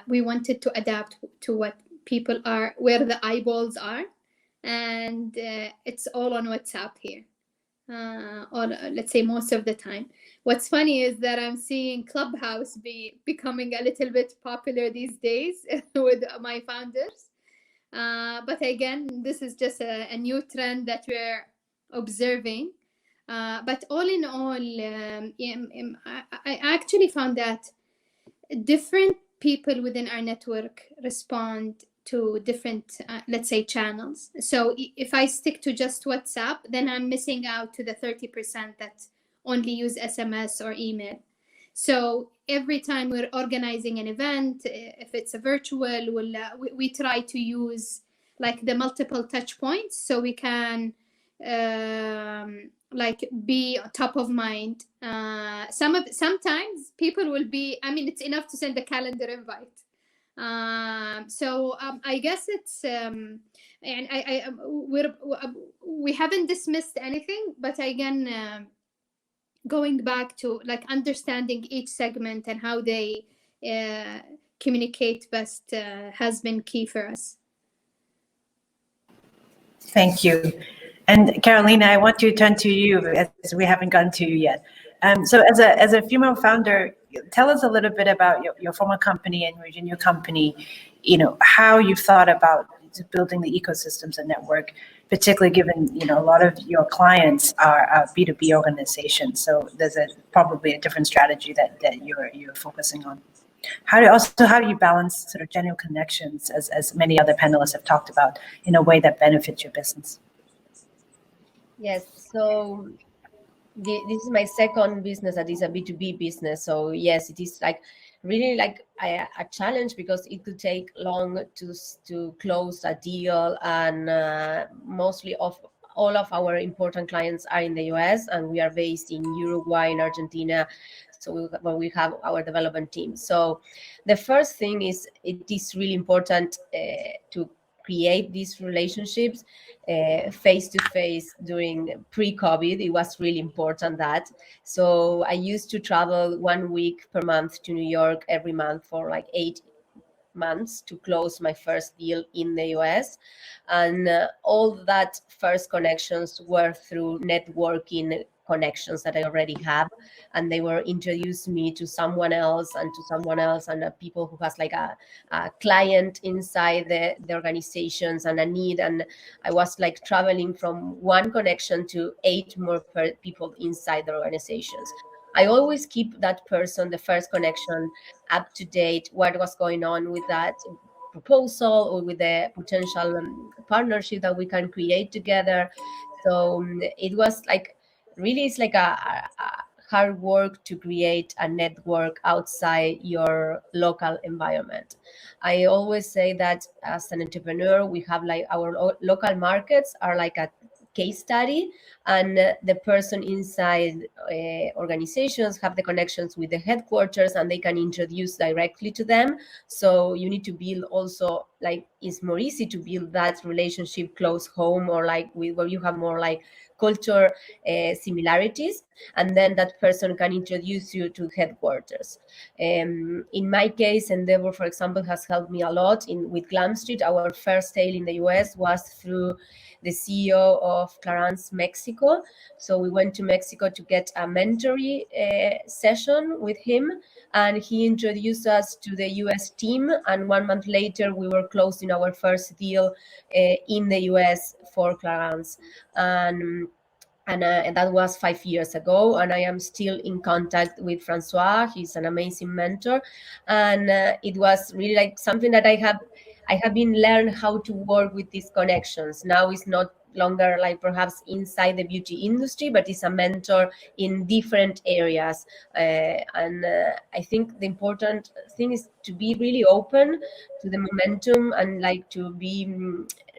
we wanted to adapt to what people are, where the eyeballs are, and it's all on WhatsApp here. Or let's say most of the time. What's funny is that I'm seeing Clubhouse becoming a little bit popular these days with my founders. But again, this is just a new trend that we're observing. But all in all, I actually found that different people within our network respond to different, let's say, channels. So if I stick to just WhatsApp, then I'm missing out to the 30% that only use SMS or email. So every time we're organizing an event, if it's a virtual, we try to use like the multiple touch points so we can like be top of mind. Sometimes people will be, I mean, it's enough to send a calendar invite. So I guess it's and we haven't dismissed anything, but again, going back to like understanding each segment and how they communicate best has been key for us. Thank you. And Carolina, I want to turn to you as we haven't gotten to you yet. So as a female founder, tell us a little bit about your former company and your new company, how you've thought about building the ecosystems and network, particularly given, a lot of your clients are B2B organizations. So there's probably a different strategy that you're focusing on. How do you balance sort of genuine connections, as many other panelists have talked about, in a way that benefits your business? Yes, so this is my second business that is a B2B business. So yes, it is like really like a challenge because it could take long to close a deal, and mostly all of our important clients are in the US, and we are based in Uruguay and Argentina. So we have our development team. So the first thing is it is really important to create these relationships face-to-face during pre-COVID. It was really important that. So I used to travel 1 week per month to New York every month for like 8 months to close my first deal in the US. And all that first connections were through networking connections that I already have, and they were introduced me to someone else and to someone else, and people who has like a client inside the organizations and a need, and I was like traveling from one connection to 8 more people inside the organizations. I always keep that person, the first connection, up to date, what was going on with that proposal or with the potential partnership that we can create together. So it was like, really, it's like a hard work to create a network outside your local environment. I always say that as an entrepreneur, we have like our local markets are like a case study, and the person inside organizations have the connections with the headquarters, and they can introduce directly to them. So you need to build also, like, it's more easy to build that relationship close home, or like where you have more like culture similarities, and then that person can introduce you to headquarters. In my case, EndeavHer, for example, has helped me a lot with Glam Street. Our first sale in the US was through the CEO of Clarence Mexico. So we went to Mexico to get a mentoring session with him, and he introduced us to the US team. And 1 month later, we were closing our first deal in the US for Clarence. And that was 5 years ago, and I am still in contact with Francois. He's an amazing mentor, and it was really like something that I have been learned how to work with these connections. Now it's not longer like perhaps inside the beauty industry, but it's a mentor in different areas. And I think the important thing is to be really open to the momentum, and like to be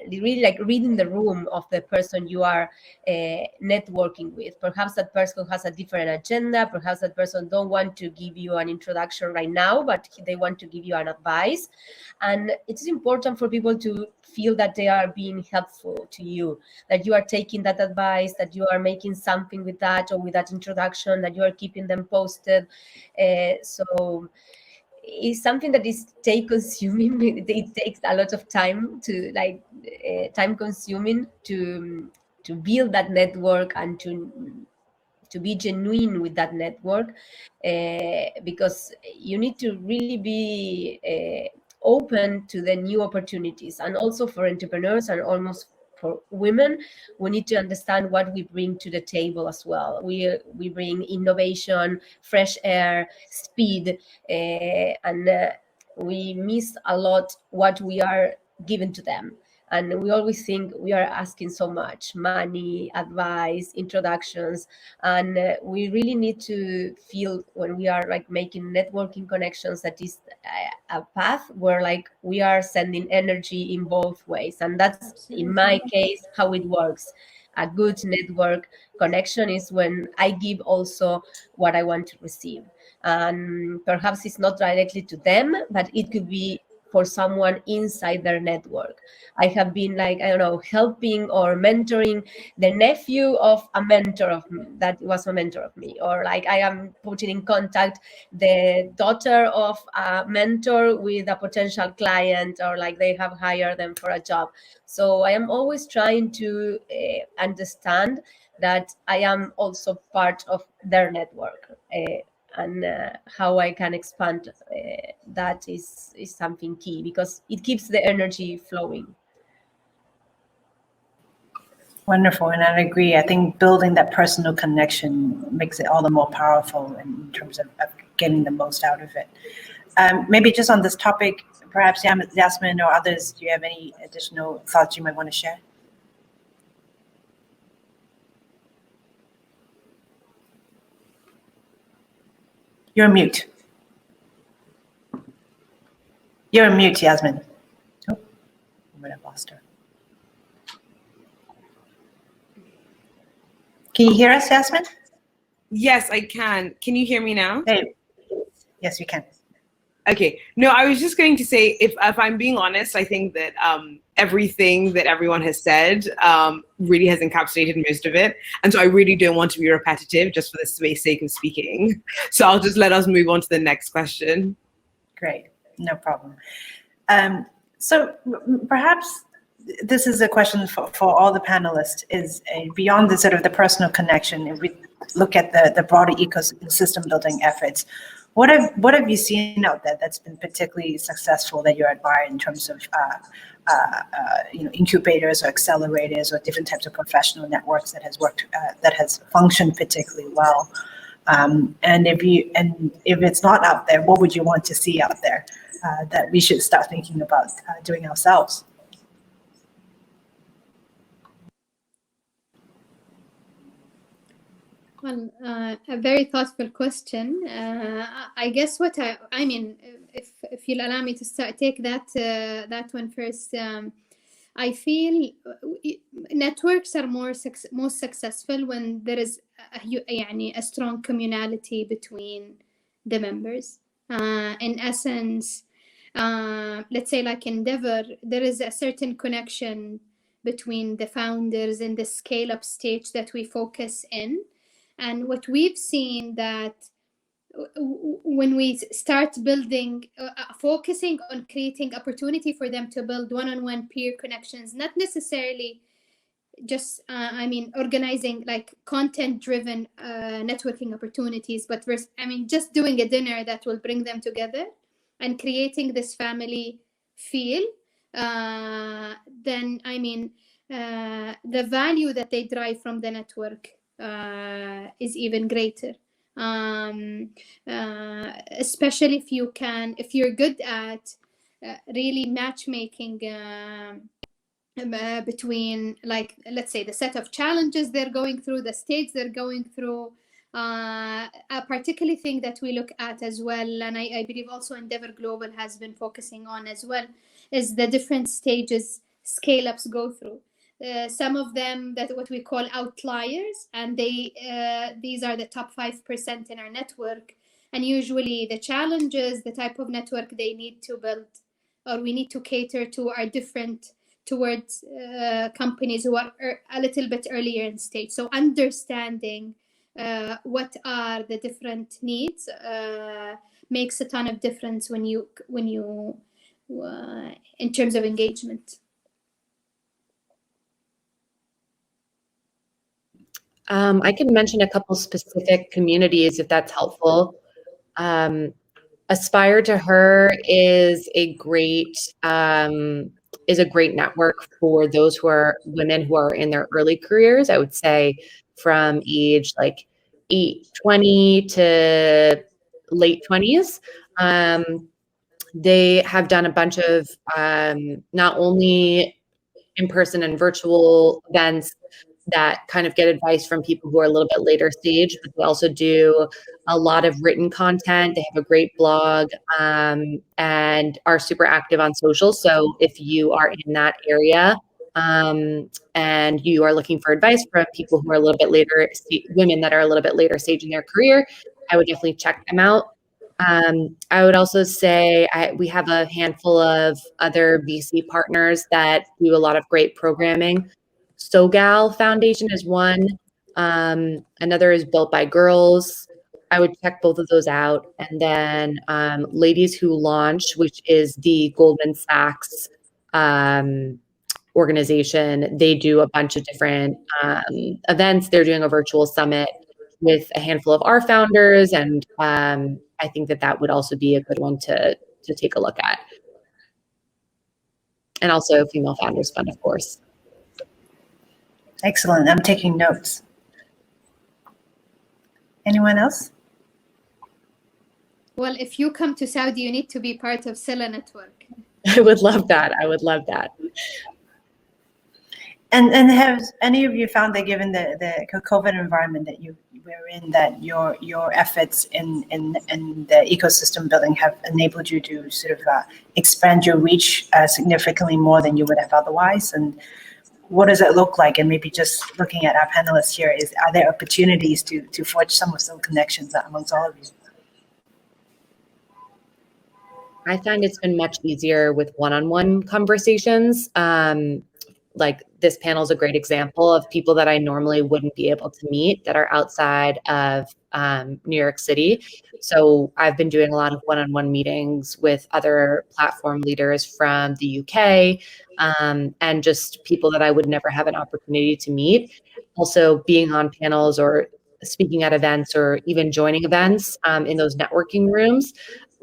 really like reading the room of the person you are networking with. Perhaps that person has a different agenda. Perhaps that person don't want to give you an introduction right now, but they want to give you an advice. And it's important for people to feel that they are being helpful to you, that you are taking that advice, that you are making something with that or with that introduction, that you are keeping them posted. So it's something that is time consuming. It takes a lot of time to time consuming to build that network, and to be genuine with that network, because you need to really be open to the new opportunities. And also for entrepreneurs, and almost for women, we need to understand what we bring to the table as well. We bring innovation, fresh air, speed, and we miss a lot what we are giving to them. And we always think we are asking so much money, advice, introductions, and we really need to feel, when we are like making networking connections, that is a path where like we are sending energy in both ways. And that's, in my case, how it works. A good network connection is when I give also what I want to receive. And perhaps it's not directly to them, but it could be for someone inside their network. I have been like, I don't know, helping or mentoring the nephew of a mentor of me, that was a mentor of me. Or like I am putting in contact the daughter of a mentor with a potential client, or like they have hired them for a job. So I am always trying to understand that I am also part of their network. And how I can expand that is something key, because it keeps the energy flowing. Wonderful, and I agree. I think building that personal connection makes it all the more powerful in terms of getting the most out of it. Maybe just on this topic, perhaps Yasmin or others, do you have any additional thoughts you might want to share? You're on mute. You're on mute, Yasmin. Oh, I might have lost her. Can you hear us, Yasmin? Yes, I can. Can you hear me now? Hey. Yes, you can. Okay. No, I was just going to say, if I'm being honest, I think that everything that everyone has said really has encapsulated most of it. And so I really don't want to be repetitive just for the sake of speaking. So I'll just let us move on to the next question. Great. No problem. So perhaps this is a question for all the panelists, is beyond the sort of the personal connection, if we look at the broader ecosystem building efforts, what have you seen out there that's been particularly successful that you admire in terms of incubators or accelerators or different types of professional networks that has worked, that has functioned particularly well? And if it's not out there, what would you want to see out there that we should start thinking about doing ourselves? Well, a very thoughtful question. I guess I mean, if you'll allow me to take that one first. I feel networks are most successful when there is a strong communality between the members. In essence, let's say like EndeavHer, there is a certain connection between the founders in the scale-up stage that we focus in. And what we've seen that when we start building, focusing on creating opportunity for them to build one-on-one peer connections, not necessarily just, organizing like content-driven networking opportunities, but just doing a dinner that will bring them together and creating this family feel, then, the value that they derive from the network is even greater. Especially if you're good at really matchmaking between, like, let's say the set of challenges they're going through, the stage they're going through. A particular thing that we look at as well, and I believe also EndeavHer Global has been focusing on as well, is the different stages scale-ups go through. Some of them that what we call outliers, and these are the top 5% in our network. And usually the challenges, the type of network they need to build or we need to cater to are different towards companies who are a little bit earlier in stage. So understanding what are the different needs makes a ton of difference when you in terms of engagement. I can mention a couple specific communities if that's helpful. Aspire to Her is a great network for those who are women who are in their early careers. I would say from age like 20 to late 20s. They have done a bunch of not only in-person and virtual events that kind of get advice from people who are a little bit later stage, but they also do a lot of written content. They have a great blog and are super active on social. So if you are in that area and you are looking for advice from people who are a little bit later, women that are a little bit later stage in their career, I would definitely check them out. I would also say we have a handful of other VC partners that do a lot of great programming. SoGal Foundation is one. Another is Built by Girls. I would check both of those out. And then Ladies Who Launch, which is the Goldman Sachs organization. They do a bunch of different events. They're doing a virtual summit with a handful of our founders. And I think that would also be a good one to take a look at. And also Female Founders Fund, of course. Excellent. I'm taking notes. Anyone else? Well, if you come to Saudi, you need to be part of Silla Network. I would love that. I would love that. And have any of you found that given the COVID environment that you were in, that your efforts in the ecosystem building have enabled you to sort of expand your reach significantly more than you would have otherwise? And what does it look like? And maybe just looking at our panelists here, are there opportunities to forge some of those connections amongst all of you? I find it's been much easier with one-on-one conversations. Like this panel is a great example of people that I normally wouldn't be able to meet that are outside of New York City. So I've been doing a lot of one-on-one meetings with other platform leaders from the UK and just people that I would never have an opportunity to meet. Also being on panels or speaking at events or even joining events in those networking rooms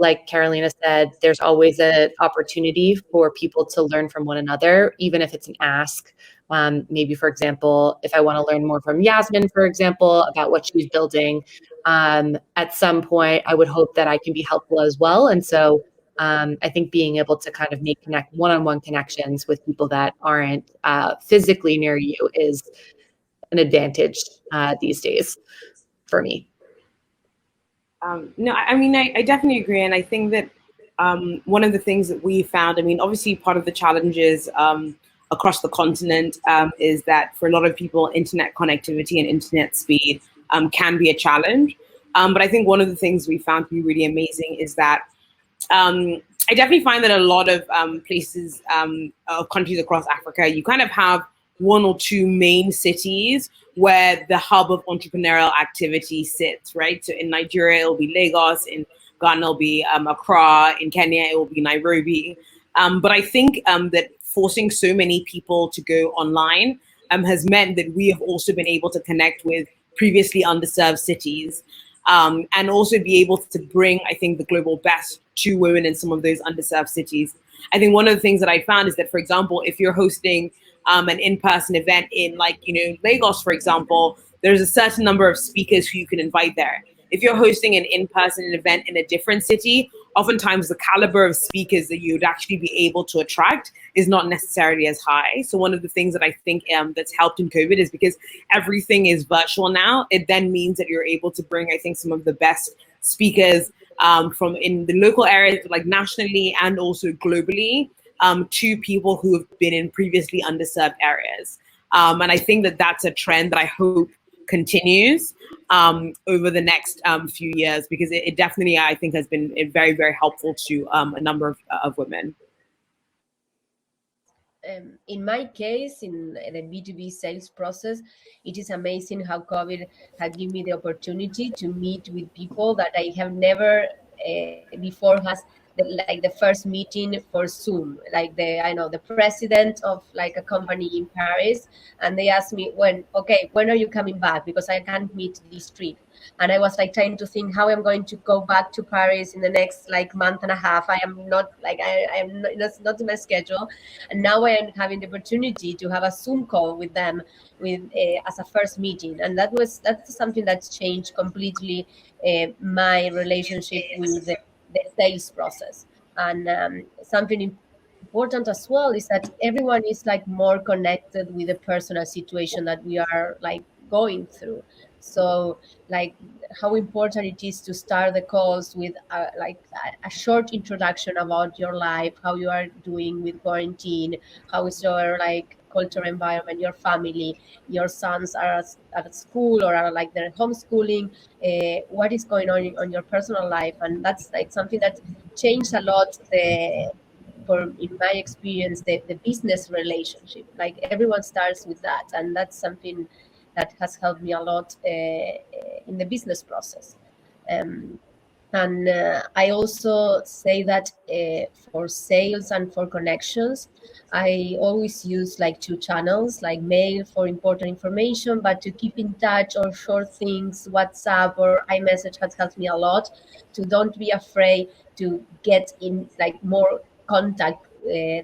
like Carolina said, there's always an opportunity for people to learn from one another, even if it's an ask. Maybe, for example, if I want to learn more from Yasmin, for example, about what she's building, at some point, I would hope that I can be helpful as well. And so I think being able to kind of make one-on-one connections with people that aren't physically near you is an advantage these days for me. No, I mean, I definitely agree. And I think that one of the things that we found, I mean, obviously part of the challenges across the continent is that for a lot of people, internet connectivity and internet speed can be a challenge. But I think one of the things we found to be really amazing is that I definitely find that a lot of places, countries across Africa, you kind of have one or two main cities where the hub of entrepreneurial activity sits, right? So in Nigeria, it'll be Lagos. In Ghana, it'll be Accra. In Kenya, it will be Nairobi. But I think that forcing so many people to go online has meant that we have also been able to connect with previously underserved cities and also be able to bring, I think, the global best to women in some of those underserved cities. I think one of the things that I found is that, for example, if you're hosting an in-person event in, like, Lagos, for example, there's a certain number of speakers who you can invite there. If you're hosting an in-person event in a different city, oftentimes the caliber of speakers that you would actually be able to attract is not necessarily as high. So one of the things that I think that's helped in COVID is because everything is virtual now, it then means that you're able to bring, I think, some of the best speakers from in the local areas, like nationally and also globally, to people who have been in previously underserved areas. And I think that that's a trend that I hope continues over the next few years, because it definitely, I think, has been very, very helpful to a number of women. In my case, in the B2B sales process, it is amazing how COVID had given me the opportunity to meet with people that I have never before has like the first meeting for Zoom, like the president of like a company in Paris, and they asked me when are you coming back, because I can't meet this trip. And I was like trying to think how I'm going to go back to Paris in the next like month and a half. I am not like I'm not, that's not in my schedule. And now I am having the opportunity to have a Zoom call with them as a first meeting, and that's something that's changed completely my relationship with the sales process. And something important as well is that everyone is like more connected with the personal situation that we are like going through. So like how important it is to start the calls with a short introduction about your life, how you are doing with quarantine, how is your like cultural environment, your family, your sons are at school or are like they're homeschooling, what is going on your personal life. And that's like something that changed a lot in my experience, the business relationship. Like everyone starts with that, and that's something that has helped me a lot in the business process. And I also say that for sales and for connections, I always use like two channels, like mail for important information, but to keep in touch or short things, WhatsApp or iMessage has helped me a lot. To don't be afraid to get in like more contact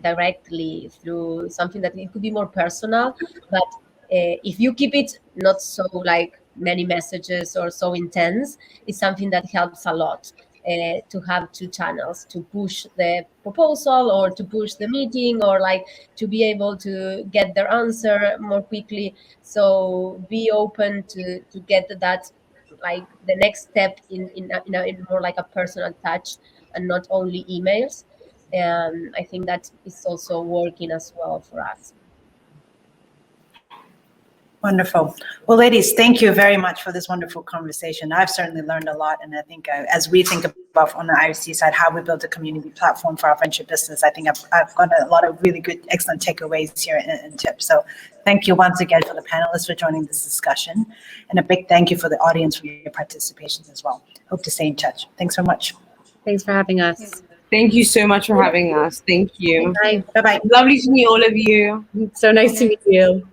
directly through something that it could be more personal, but if you keep it not so like many messages or so intense, it's something that helps a lot to have two channels to push the proposal or to push the meeting or like to be able to get their answer more quickly. So be open to get that like the next step in more like a personal touch and not only emails. And I think that is also working as well for us. Wonderful. Well, ladies, thank you very much for this wonderful conversation. I've certainly learned a lot. And I think as we think about on the IFC side, how we build a community platform for our venture business, I think I've got a lot of really good, excellent takeaways here and tips. So thank you once again for the panelists for joining this discussion. And a big thank you for the audience for your participation as well. Hope to stay in touch. Thanks so much. Thanks for having us. Thank you so much for having us. Thank you. Bye. Bye-bye. Lovely to meet all of you. So nice to meet you.